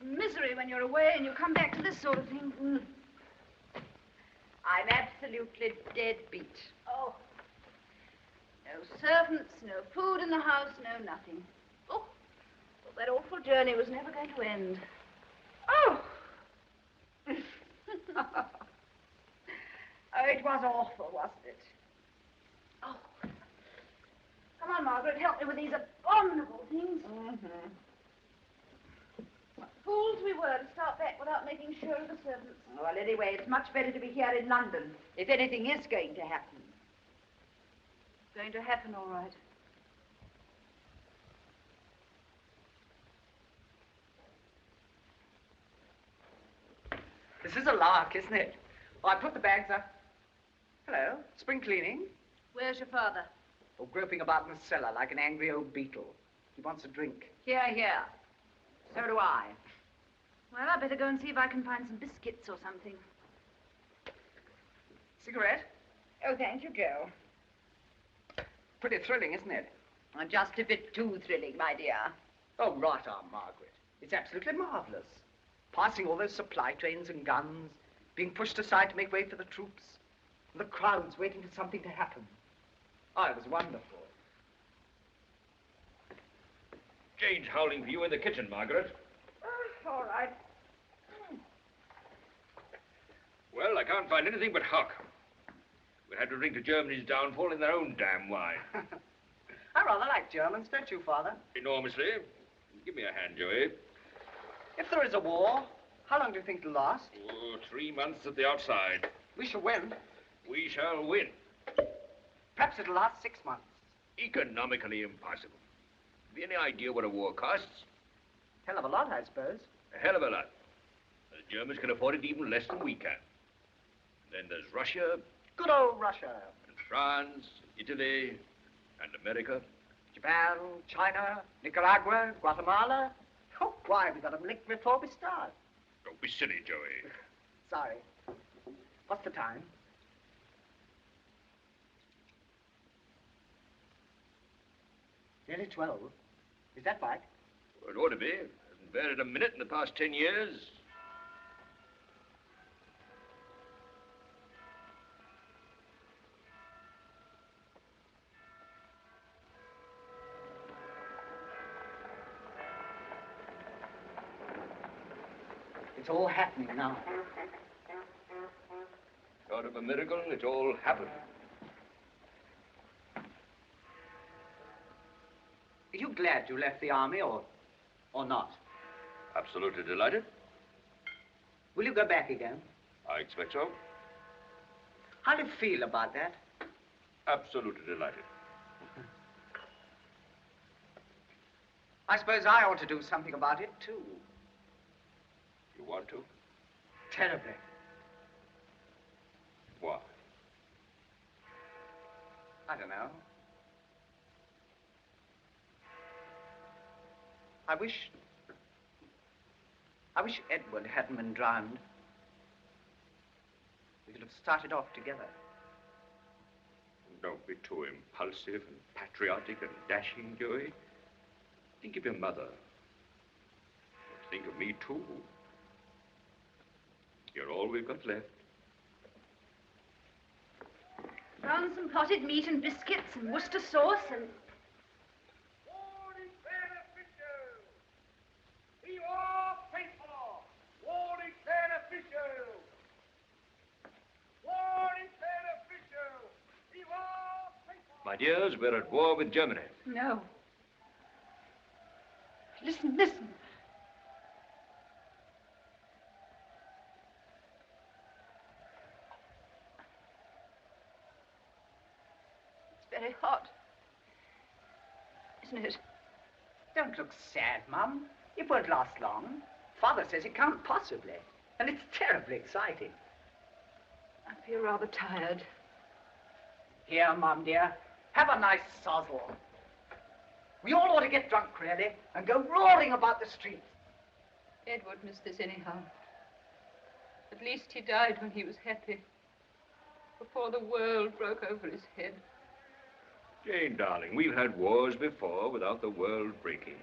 Misery when you're away and you come back to this sort of thing. I'm absolutely dead beat. Oh. No servants, no food in the house, no nothing. Oh, well, that awful journey was never going to end. Oh! Oh, it was awful, wasn't it? Oh. Come on, Margaret, help me with these abominable things. What fools we were to start back without making sure of the servants. Well, anyway, it's much better to be here in London, if anything is going to happen. It's going to happen, all right. This is a lark, isn't it? Oh, I put the bags up. Hello, spring cleaning. Where's your father? Oh, groping about in the cellar like an angry old beetle. He wants a drink. Here, here. So do I. Well, I better go and see if I can find some biscuits or something. Cigarette? Oh, thank you, Joe. Pretty thrilling, isn't it? Just a bit too thrilling, my dear. Oh, right on, Margaret. It's absolutely marvelous. Passing all those supply trains and guns, being pushed aside to make way for the troops, and the crowds waiting for something to happen. Oh, it was wonderful. Jane's howling for you in the kitchen, Margaret. Oh, all right. Well, I can't find anything but hock. We had to drink to Germany's downfall in their own damn wine. I rather like Germans, don't you, Father? Enormously. Give me a hand, Joey. If there is a war, how long do you think it'll last? Oh, 3 months at the outside. We shall win. We shall win. Perhaps it'll last 6 months. Economically impossible. Have you any idea what a war costs? Hell of a lot, I suppose. A hell of a lot. The Germans can afford it even less than we can. Then there's Russia. Good old Russia. And France, Italy, and America. Japan, China, Nicaragua, Guatemala. Oh, why, we got them licked before we start. Don't be silly, Joey. Sorry. What's the time? Nearly 12. Is that right? Well, it ought to be. Hasn't varied a minute in the past 10 years. It's all happening now. Sort of a miracle, it all happened. Are you glad you left the army or not? Absolutely delighted. Will you go back again? I expect so. How do you feel about that? Absolutely delighted. I suppose I ought to do something about it, too. You want to? Terribly. Why? I don't know. I wish Edward hadn't been drowned. We could have started off together. Don't be too impulsive and patriotic and dashing, Joey. Think of your mother. Think of me, too. You're all we've got left. Found some potted meat and biscuits and Worcester sauce and... My dears, we're at war with Germany. No. Listen, listen. It's very hot. Isn't it? Don't look sad, Mum. It won't last long. Father says it can't possibly. And it's terribly exciting. I feel rather tired. Here, Mum, dear. Have a nice sozzle. We all ought to get drunk, really, and go roaring about the streets. Edward missed this anyhow. At least he died when he was happy. Before the world broke over his head. Jane, darling, we've had wars before without the world breaking.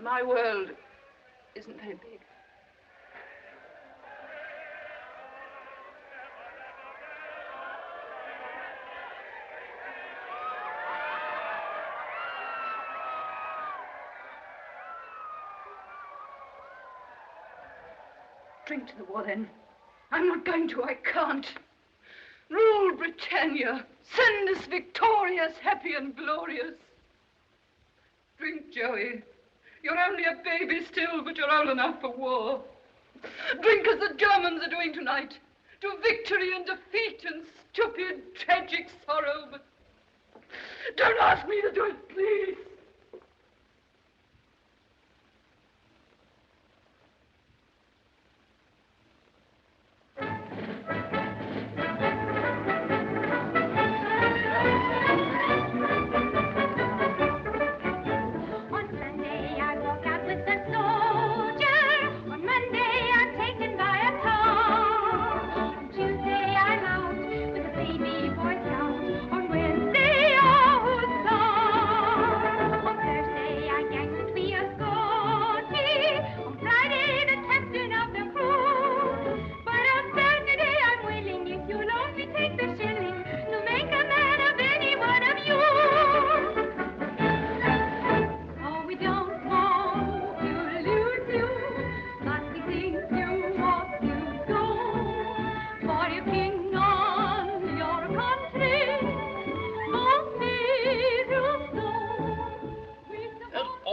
My world isn't very big. Drink to the war, then. I'm not going to. I can't. Rule Britannia. Send us victorious, happy and glorious. Drink, Joey. You're only a baby still, but you're old enough for war. Drink as the Germans are doing tonight. To victory and defeat and stupid, tragic sorrow. But don't ask me to do it, please.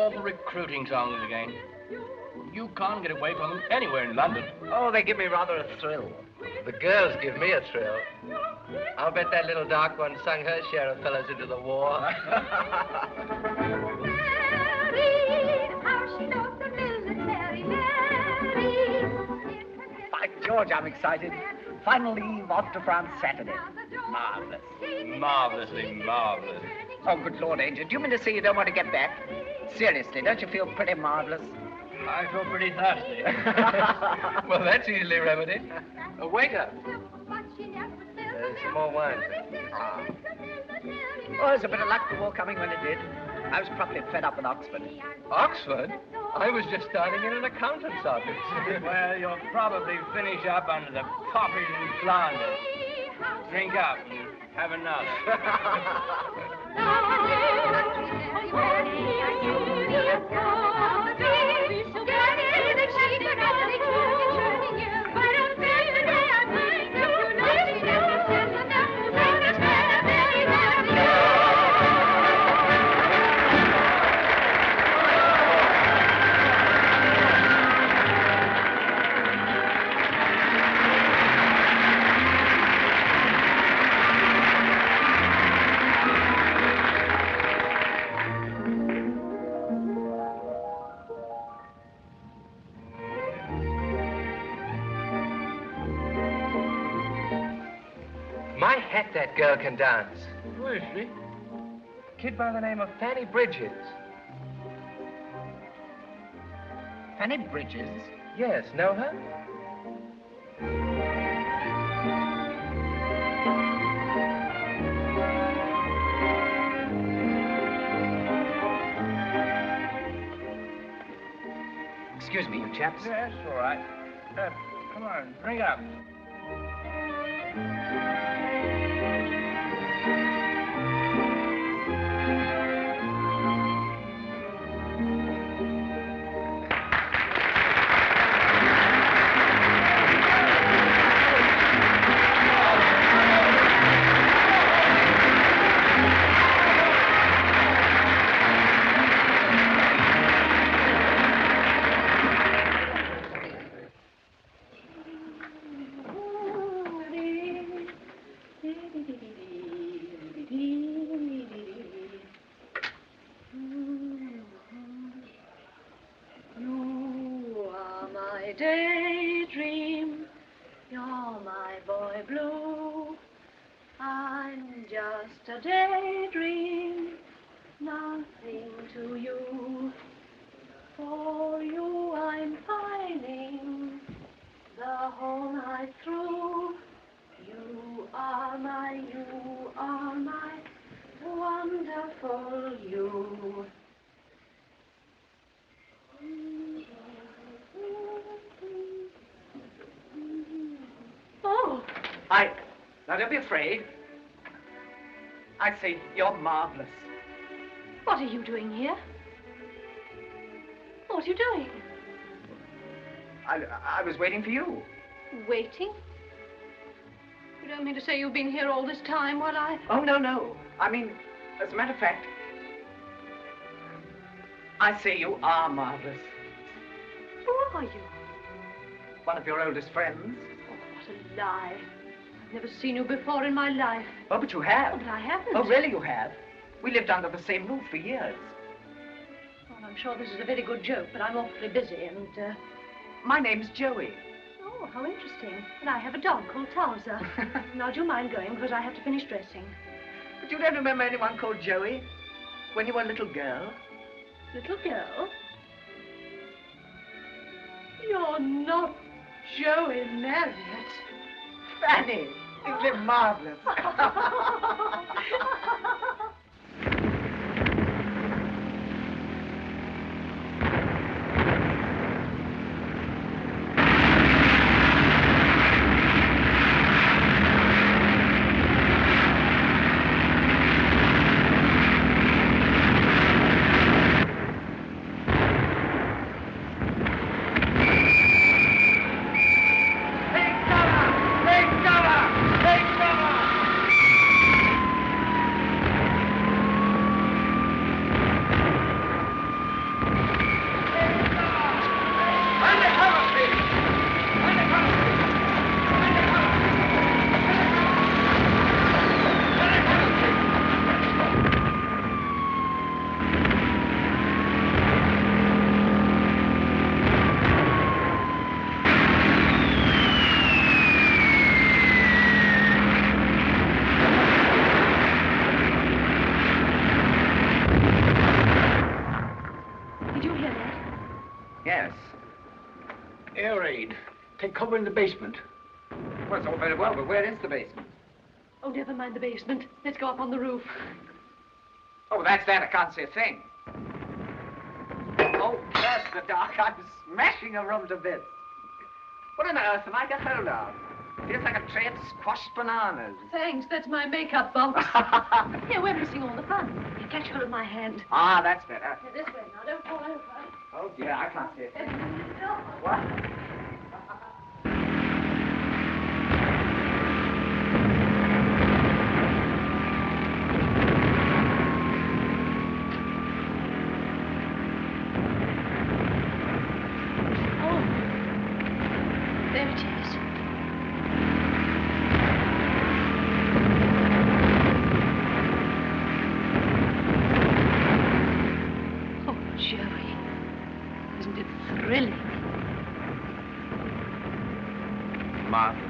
all the recruiting songs again. You can't get away from them anywhere in London. Oh, they give me rather a thrill. The girls give me a thrill. I'll bet that little dark one sung her share of fellas into the war. By George, I'm excited. Final leave off to France Saturday. Marvelous. Marvelously marvelous. Oh, good Lord, Angel, do you mean to say you don't want to get back? Seriously, don't you feel pretty marvelous? I feel pretty thirsty. Well, that's easily remedied. Waiter. Some more wine. Oh, there's a bit of luck the war coming when it did. I was properly fed up with Oxford. Oxford? I was just starting in an accountant's office. Well, you'll probably finish up under the poppies in Flanders. Drink up and have another. My hat, that girl can dance. Who is she? Kid by the name of Fanny Bridges. Fanny Bridges? Yes, know her? Excuse me, you chaps. Yes, all right. Come on, drink up. Daydream, you're my boy blue. I'm just a daydream, nothing to you. For you I'm pining the whole night through. You are my wonderful you. Oh! Now don't be afraid. I say, you're marvelous. What are you doing here? What are you doing? I was waiting for you. Waiting? You don't mean to say you've been here all this time while I... Oh, no. I mean, as a matter of fact, I say you are marvelous. Who are you? One of your oldest friends. Oh, what a lie. I've never seen you before in my life. Oh, but you have. Oh, but I haven't. Oh, really you have. We lived under the same roof for years. Well, I'm sure this is a very good joke, but I'm awfully busy and, My name's Joey. Oh, how interesting. And I have a dog called Towser. Now, do you mind going, because I have to finish dressing. But you don't remember anyone called Joey? When you were a little girl? Little girl? You're not Joey Marriott. Fanny, isn't it marvelous? air raid. Take cover in the basement. Well, it's all very well, but where is the basement? Oh, never mind the basement. Let's go up on the roof. Oh, that's that. I can't see a thing. Oh, curse the dark. I'm smashing a room to bits. What on earth have I got hold of? Feels like a tray of squashed bananas. Thanks, that's my makeup box. Here, we're missing all the fun. You catch hold of my hand. Ah, that's better. This way now, don't fall over. Oh, dear, I can't see a thing. What? There it is. Oh, Joey. Isn't it thrilling? Marvelous.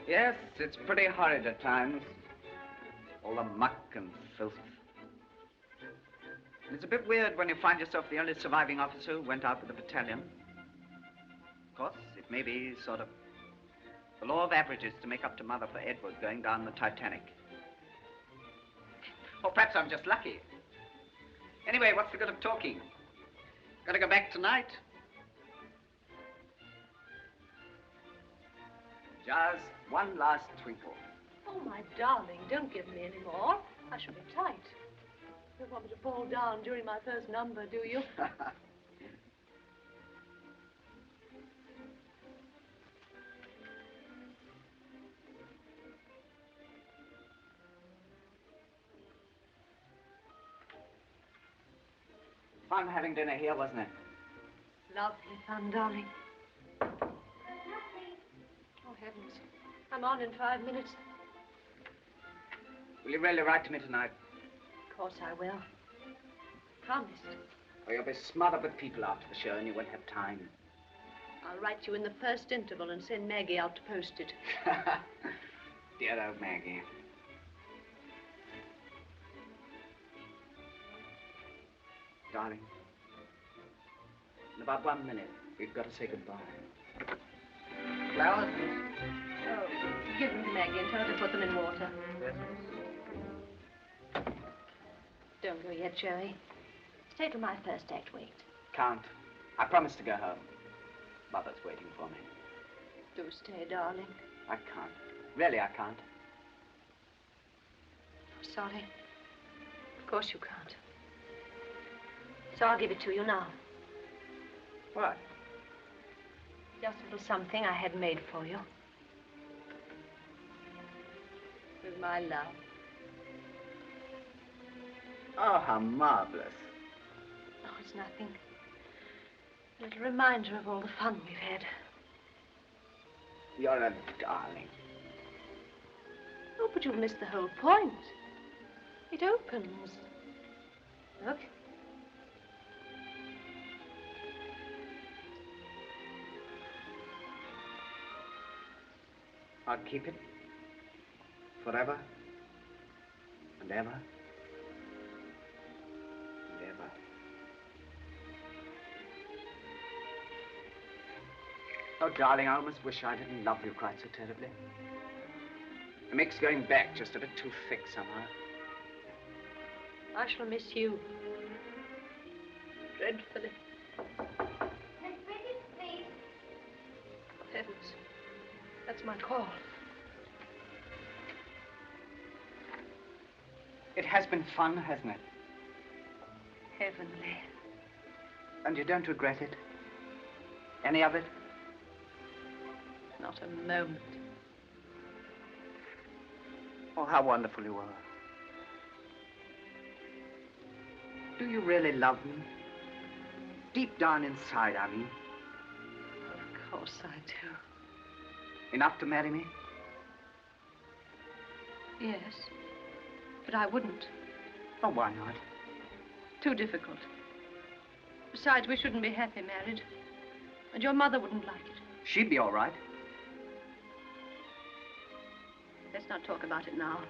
Yes, it's pretty horrid at times. All the muck and filth. It's a bit weird when you find yourself the only surviving officer who went out with the battalion. Of course, it may be sort of the law of averages to make up to Mother for Edward going down the Titanic. Or perhaps I'm just lucky. Anyway, what's the good of talking? Gotta go back tonight. Just one last twinkle. Oh, my darling, don't give me any more. I shall be tight. You don't want me to fall down during my first number, do you? Fun having dinner here, wasn't it? Lovely fun, darling. Oh, heavens. I'm on in 5 minutes. Will you really write to me tonight? Of course I will. Promised. Or you'll be smothered with people after the show and you won't have time. I'll write you in the first interval and send Maggie out to post it. Dear old Maggie. Darling, in about 1 minute, we've got to say goodbye. Flowers, please. Oh, give them to Maggie and tell her to put them in water. Yes, Don't go yet, Joey. Stay till my first act wait. Can't. I promised to go home. Mother's waiting for me. Do stay, darling. I can't. Really, I can't. Sorry. Of course you can't. So I'll give it to you now. What? Just a little something I had made for you. With my love. Oh, how marvelous. Oh, it's nothing. A little reminder of all the fun we've had. You're a darling. Oh, but you've missed the whole point. It opens. Look. I'll keep it forever and ever and ever. Oh, darling, I almost wish I didn't love you quite so terribly. It makes going back just a bit too thick somehow. I shall miss you. Dreadfully. Heavens. That's my call. It has been fun, hasn't it? Heavenly. And you don't regret it? Any of it? Not a moment. Oh, how wonderful you are. Do you really love me? Deep down inside, I mean. Of course I do. Enough to marry me? Yes. But I wouldn't. Oh, why not? Too difficult. Besides, we shouldn't be happy married. And your mother wouldn't like it. She'd be all right. Let's not talk about it now.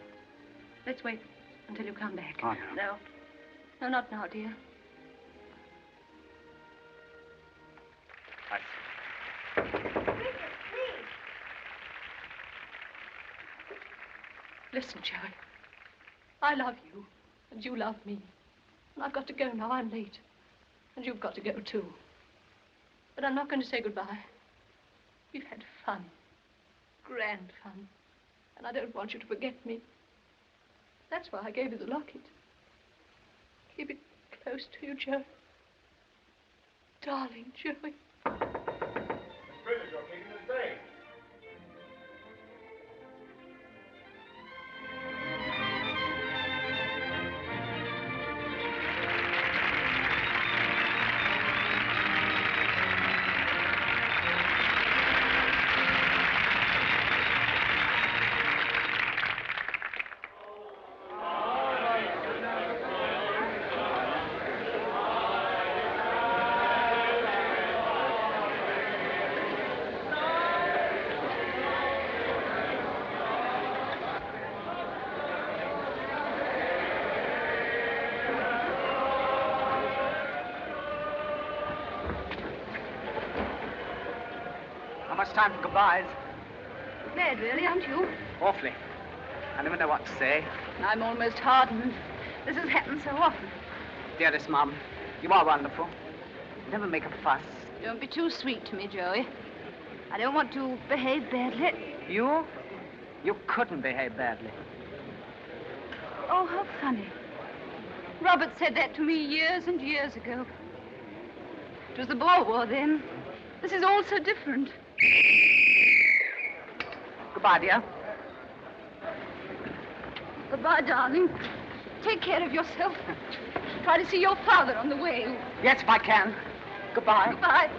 Let's wait until you come back. Oh, no. No. No, not now, dear. Listen, Joey. I love you, and you love me. And I've got to go now. I'm late. And you've got to go, too. But I'm not going to say goodbye. We've had fun. Grand fun. And I don't want you to forget me. That's why I gave you the locket. Keep it close to you, Joey. Darling Joey. British are taking this day. it's time for goodbyes. Glad, really, aren't you? Awfully. I never know what to say. I'm almost hardened. This has happened so often. Dearest Mum, you are wonderful. Never make a fuss. Don't be too sweet to me, Joey. I don't want to behave badly. You? You couldn't behave badly. Oh, how funny. Robert said that to me years and years ago. It was the Boer War then. This is all so different. Goodbye, dear. Goodbye, darling. Take care of yourself. Try to see your father on the way. Yes, if I can. Goodbye. Goodbye.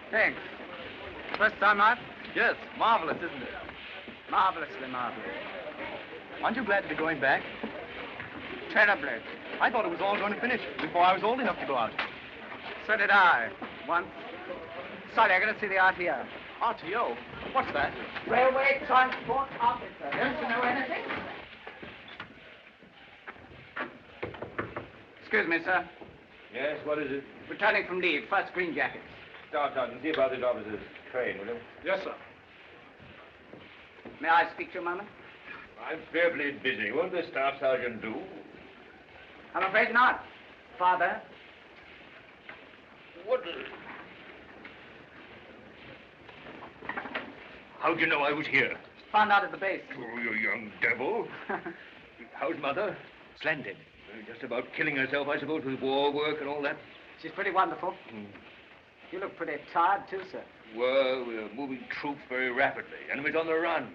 Thanks. First time out? Yes, marvelous, isn't it? Marvelously marvelous. Aren't you glad to be going back? Terribly. I thought it was all going to finish before I was old enough to go out. So did I, once. Sorry, I gotta see the RTO. RTO? What's that? Railway Transport Officer. Don't you know anything? Excuse me, sir. Yes, what is it? Returning from leave, first green jackets. Start out and see about this officer's train, will you? Yes, sir. May I speak to you a moment? I'm fearfully busy. Won't the staff sergeant do? I'm afraid not, Father. What? How'd you know I was here? Found out at the base. Oh, you young devil. How's Mother? Splendid. Just about killing herself, I suppose, with war work and all that. She's pretty wonderful. You look pretty tired, too, sir. Well, we're moving troops very rapidly. Enemy's on the run.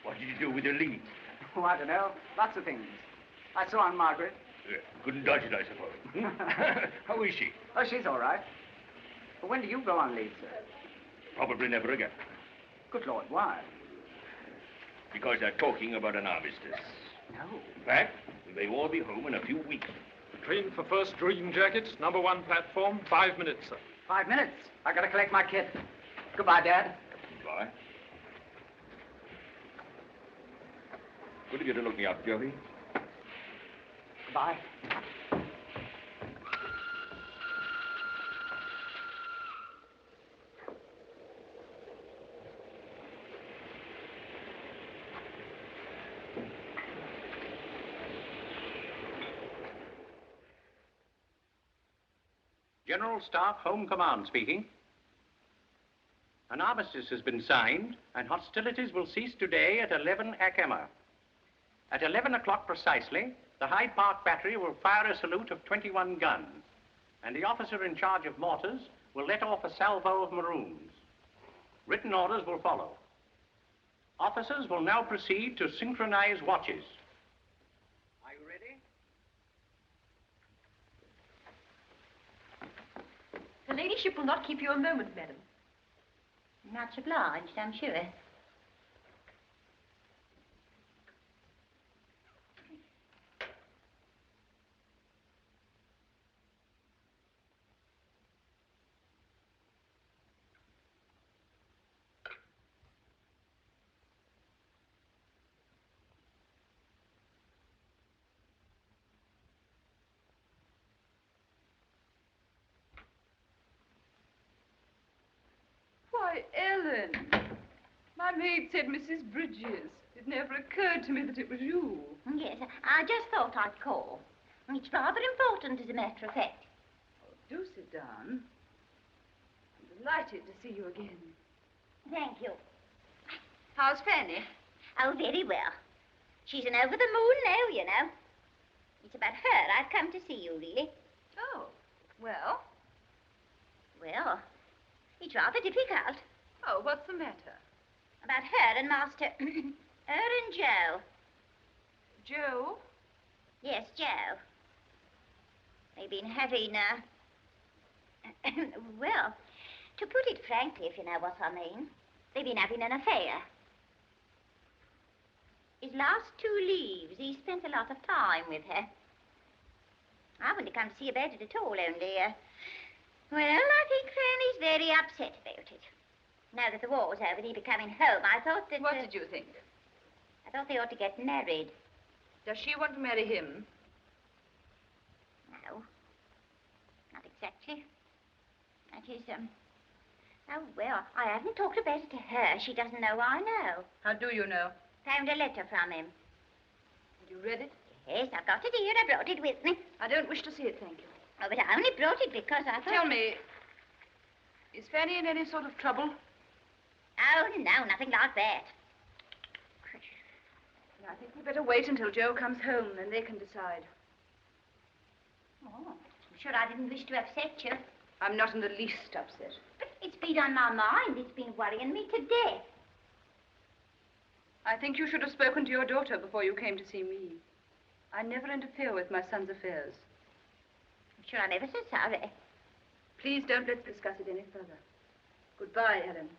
What did you do with your lead? Oh, I don't know. Lots of things. I saw Aunt Margaret. Yeah, couldn't dodge it, I suppose. How is she? Oh, she's all right. But when do you go on leave, sir? Probably never again. Good Lord, why? Because they're talking about an armistice. No. In fact, we may all be home in a few weeks. Train for first green jackets, number 1 platform, 5 minutes, sir. 5 minutes. I gotta collect my kit. Goodbye, Dad. Goodbye. Good of you to look me up, Joey. Goodbye. General Staff Home Command speaking. An armistice has been signed, and hostilities will cease today at 11 AKM. At 11 o'clock precisely, the Hyde Park Battery will fire a salute of 21 guns, and the officer in charge of mortars will let off a salvo of maroons. Written orders will follow. Officers will now proceed to synchronize watches. ladyship will not keep you a moment, madam. Much obliged, I'm sure. Why, Ellen, my maid said Mrs. Bridges. It never occurred to me that it was you. Yes, I just thought I'd call. It's rather important, as a matter of fact. Do sit down. I'm delighted to see you again. Thank you. How's Fanny? Oh, very well. She's an over the moon now, you know. It's about her I've come to see you, really. Oh, well? Well, it's rather difficult. Oh, what's the matter? About her and Master... her and Joe. Joe? Yes, Joe. They've been having, well, to put it frankly, if you know what I mean, they've been having an affair. His last 2 leaves, he spent a lot of time with her. I wouldn't come to see about it at all, only, well, I think Fanny's very upset about it. Now that the war was over and he'd be coming home, I thought that... What did you think? I thought they ought to get married. Does she want to marry him? No. Not exactly. That is, oh, well, I haven't talked about it to her. She doesn't know I know. How do you know? Found a letter from him. Did you read it? Yes, I've got it here. I brought it with me. I don't wish to see it, thank you. Oh, but I only brought it because I thought... Tell me, is Fanny in any sort of trouble? Oh, no, nothing like that. I think we'd better wait until Joe comes home, then they can decide. Oh, I'm sure I didn't wish to upset you. I'm not in the least upset. But it's been on my mind. It's been worrying me to death. I think you should have spoken to your daughter before you came to see me. I never interfere with my son's affairs. I'm sure I never said sorry. Please don't let's discuss it any further. Goodbye, Ellen.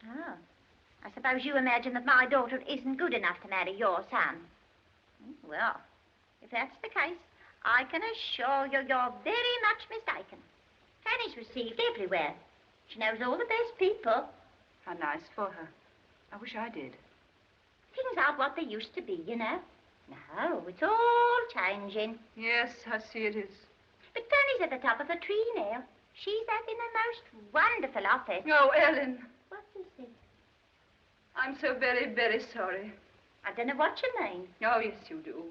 Oh. I suppose you imagine that my daughter isn't good enough to marry your son. Well, if that's the case, I can assure you you're very much mistaken. Fanny's received everywhere. She knows all the best people. How nice for her. I wish I did. Things aren't what they used to be, you know. No, it's all changing. Yes, I see it is. But Fanny's at the top of the tree now. She's having the most wonderful office. Oh, Ellen. What is it? I'm so very, very sorry. I don't know what you mean. Oh, yes, you do.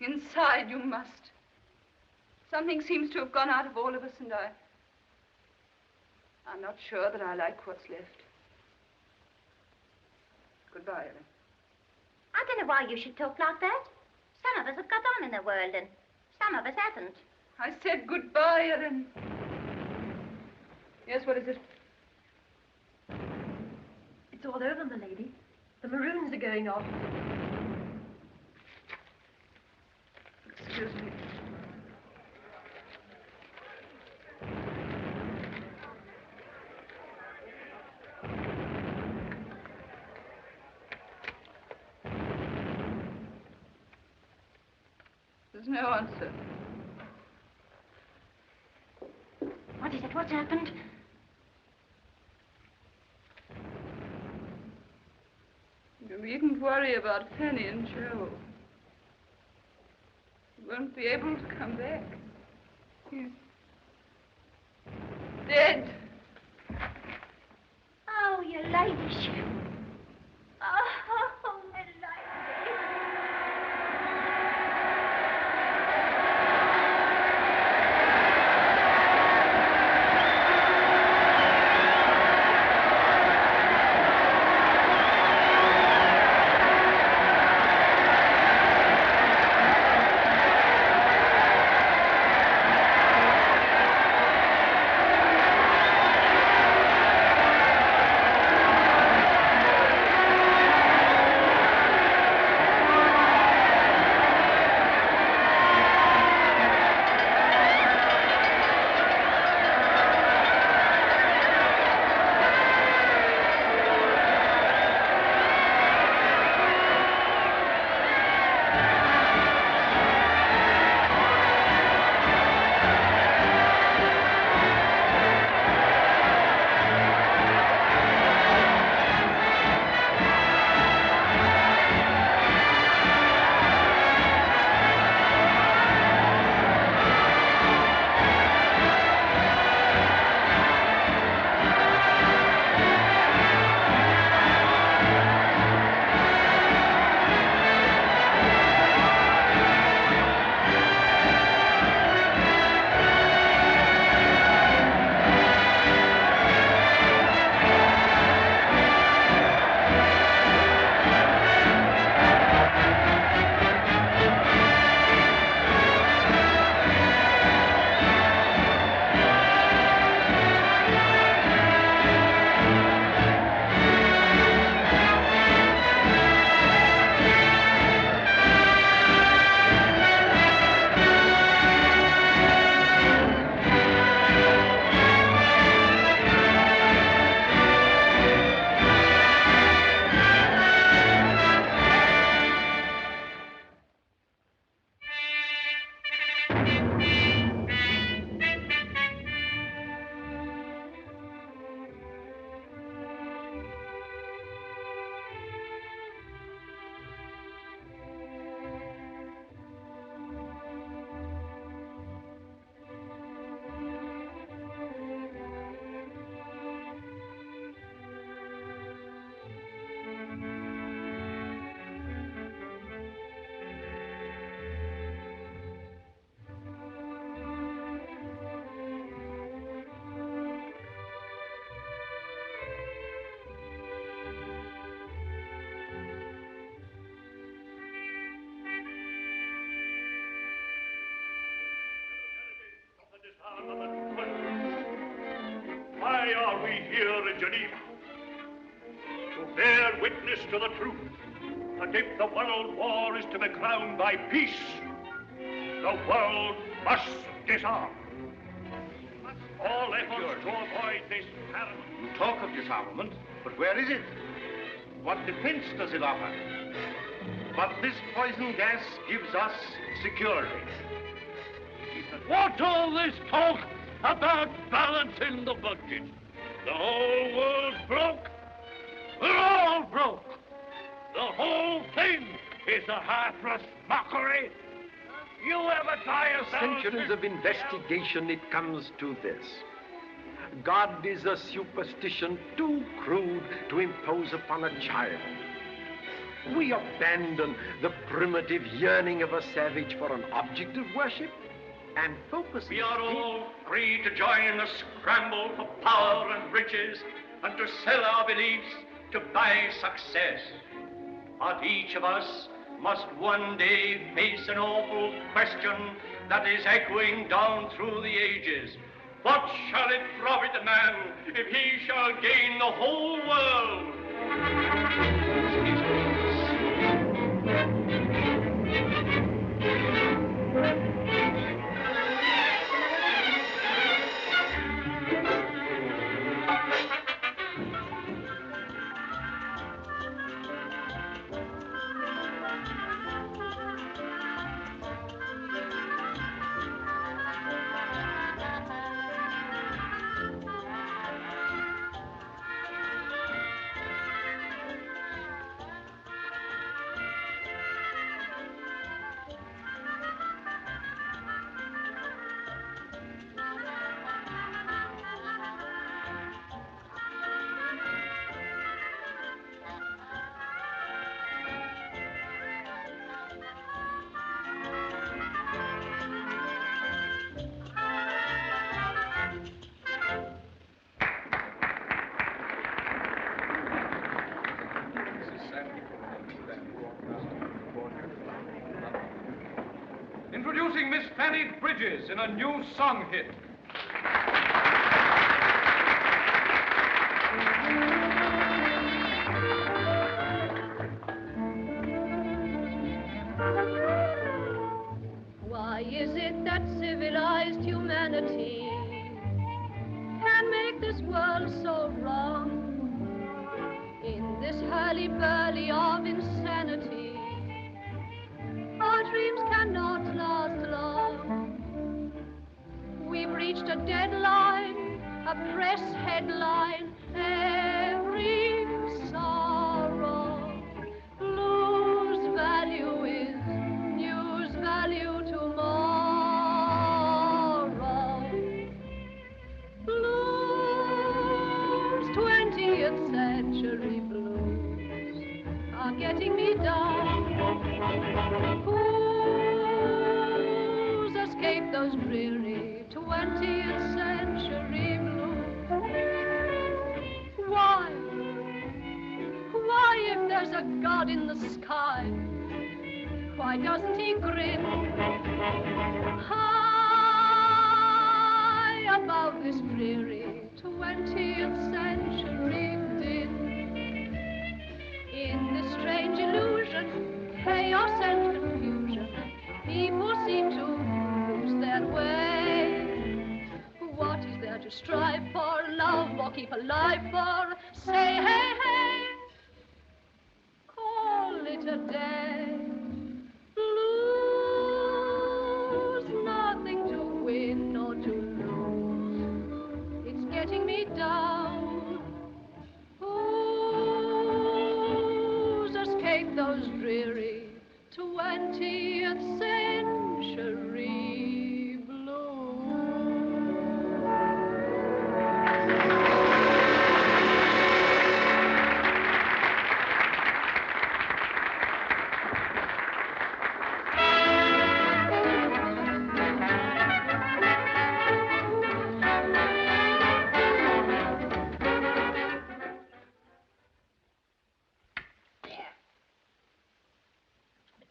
Inside, you must. Something seems to have gone out of all of us, and I'm not sure that I like what's left. Goodbye, Ellen. I don't know why you should talk like that. Some of us have got on in the world, and some of us haven't. I said goodbye, Ellen. Yes, what is it? It's all over, my lady. The maroons are going off. Excuse me. There's no answer. What is it? What's happened? You needn't worry about Fanny and Joe. He won't be able to come back. He's dead. Oh, your ladyship. Oh, my lady. Why are we here in Geneva? To bear witness to the truth that if the world war is to be crowned by peace, the world must disarm. All efforts to avoid this armament. You talk of disarmament, but where is it? What defense does it offer? But this poison gas gives us security. What's all this talk about balancing the budget? The whole world's broke. We're all broke. The whole thing is a heartless mockery. You ever tie yourself... Centuries of investigation, it comes to this. God is a superstition too crude to impose upon a child. We abandon the primitive yearning of a savage for an object of worship and focus... We are all free to join in the scramble for power and riches and to sell our beliefs to buy success. But each of us must one day face an awful question that is echoing down through the ages. What shall it profit a man if he shall gain the whole world? Introducing Miss Fanny Bridges in a new song hit. Why is it that civilized humanity can make this world so wrong? In this hurly-burly of insanity, our dreams cannot last long. We've reached a deadline, a press headline, every sorrow. Lose value is news value tomorrow. Blues, 20th century blues are getting me down. Who's escaped those dreary 20th century blues? Why, if there's a God in the sky, why doesn't he grin high above this dreary 20th century din? In this strange illusion, chaos and confusion, people seem to lose their way. What is there to strive for, love or keep alive for? Say, hey, hey, call it a day. Lose, nothing to win or to lose. It's getting me down. Who's escaped those dreary 20th century blues?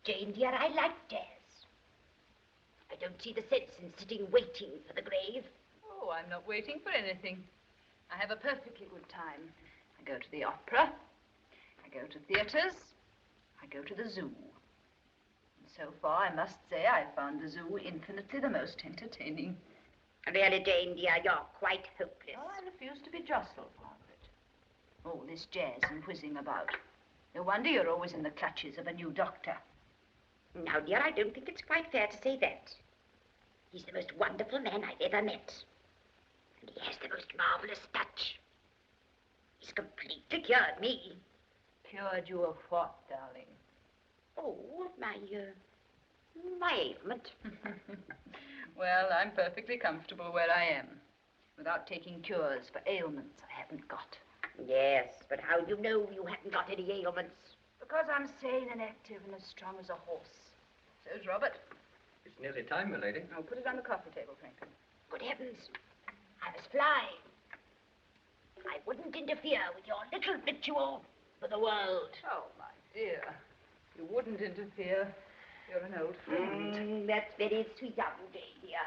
Jane, I like jazz. I don't see the sense in sitting waiting for the grave. Oh, I'm not waiting for anything. I have a perfectly good time. I go to the opera. I go to theaters. I go to the zoo. And so far, I must say, I've found the zoo infinitely the most entertaining. Really, Jane, dear, you're quite hopeless. Oh, I refuse to be jostled, Margaret. All this jazz and whizzing about. No wonder you're always in the clutches of a new doctor. Now, dear, I don't think it's quite fair to say that. He's the most wonderful man I've ever met. And he has the most marvelous touch. He's completely cured me. Cured you of what, darling? Oh, my ailment. Well, I'm perfectly comfortable where I am, without taking cures for ailments I haven't got. Yes, but how do you know you haven't got any ailments? Because I'm sane and active and as strong as a horse. So's Robert. It's nearly time, my lady. Oh, put it on the coffee table, Franklin. Good heavens, I must fly. I wouldn't interfere with your little ritual for the world. Oh, my dear. You wouldn't interfere. You're an old friend. That's very sweet of you, Jane, dear.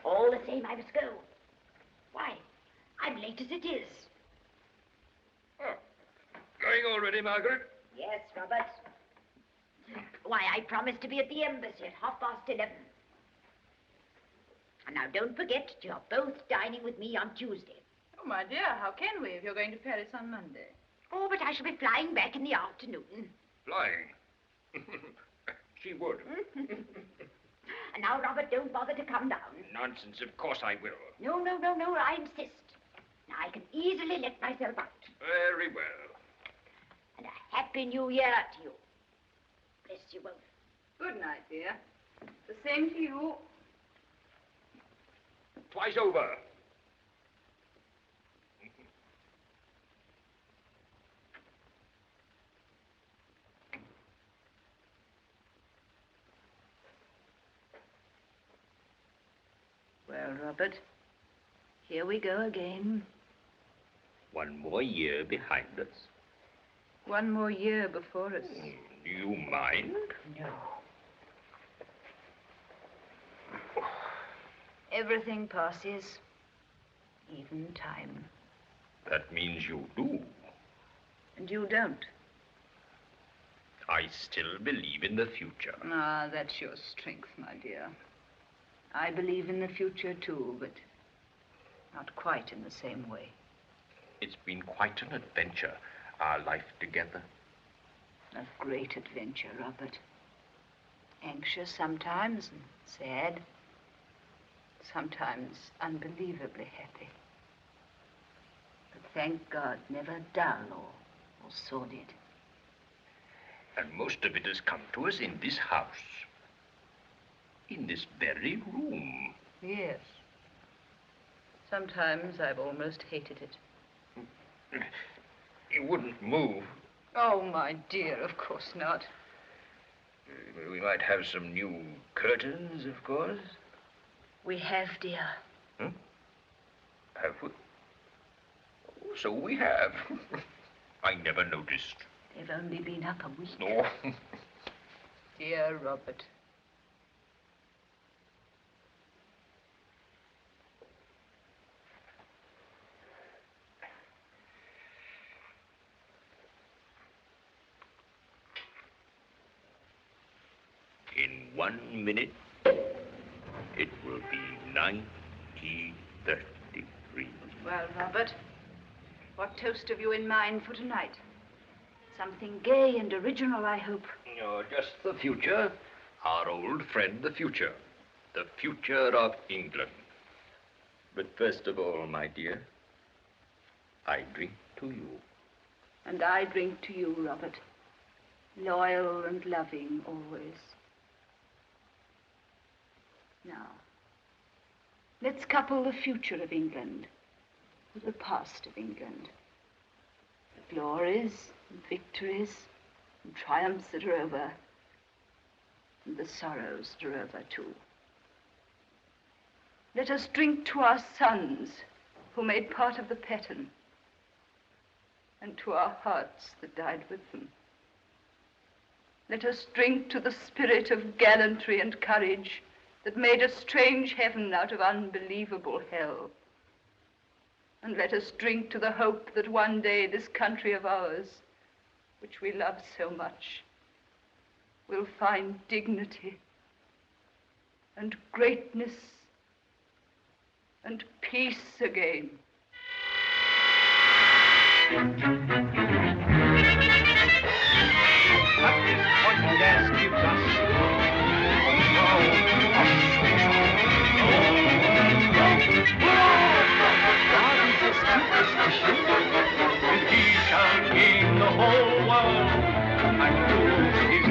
All the same, I must go. Why, I'm late as it is. Oh, going already, Margaret? Yes, Robert. Why, I promised to be at the embassy at 11:30. And now, don't forget, you're both dining with me on Tuesday. Oh, my dear, how can we if you're going to Paris on Monday? Oh, but I shall be flying back in the afternoon. Flying? She would. And now, Robert, don't bother to come down. Nonsense, of course I will. No, I insist. Now, I can easily let myself out. Very well. And a happy new year to you. Bless you both. Good night, dear. The same to you. Twice over. Well, Robert, here we go again. One more year behind us. One more year before us. Do you mind? No. Everything passes, even time. That means you do. And you don't. I still believe in the future. Ah, that's your strength, my dear. I believe in the future, too, but not quite in the same way. It's been quite an adventure, our life together. A great adventure, Robert. Anxious sometimes and sad. Sometimes unbelievably happy. But thank God, never dull or sordid. And most of it has come to us in this house. In this very room. Yes. Sometimes I've almost hated it. You wouldn't move. Oh, my dear, of course not. We might have some new curtains, of course. We have, dear. Hmm? Have we? Oh, so we have. I never noticed. They've only been up a week. No. Dear Robert. In 1 minute, it will be 1933. Well, Robert, what toast have you in mind for tonight? Something gay and original, I hope. No, just the future. Our old friend, the future. The future of England. But first of all, my dear, I drink to you. And I drink to you, Robert. Loyal and loving always. Now, let's couple the future of England with the past of England. The glories and victories and triumphs that are over, and the sorrows that are over too. Let us drink to our sons who made part of the pattern, and to our hearts that died with them. Let us drink to the spirit of gallantry and courage that made a strange heaven out of unbelievable hell. And let us drink to the hope that one day this country of ours, which we love so much, will find dignity and greatness and peace again. At this point, gas gives us and he shall gain the whole world and do his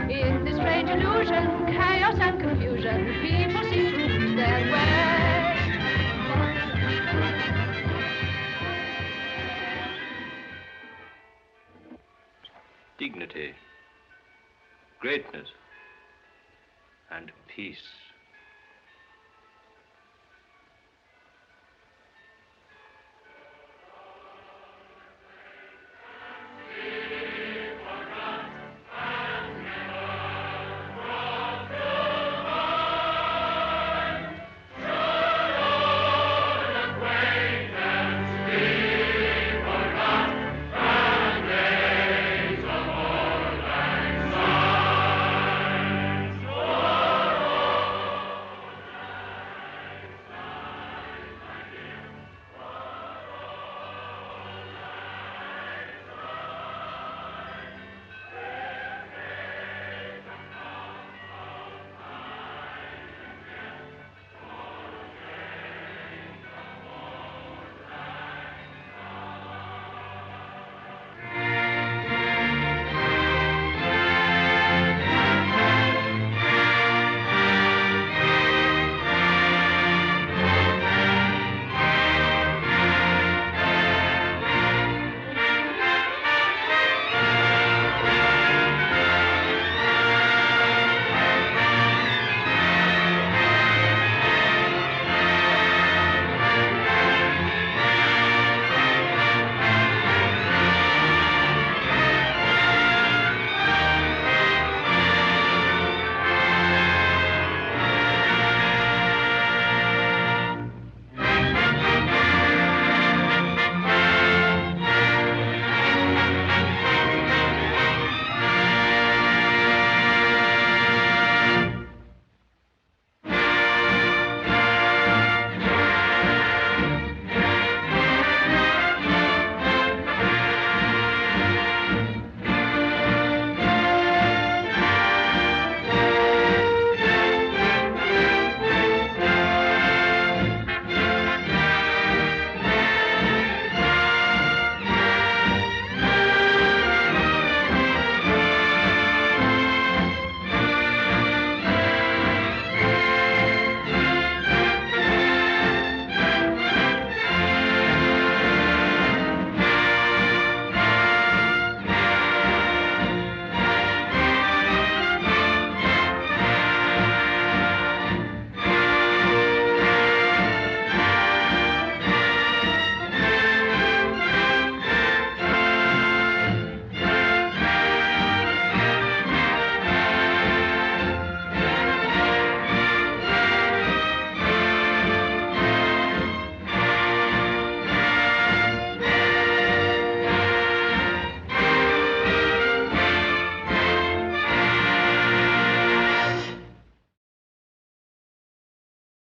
In this strange illusion, chaos and confusion, people seem to lose their way. Dignity, greatness, and peace.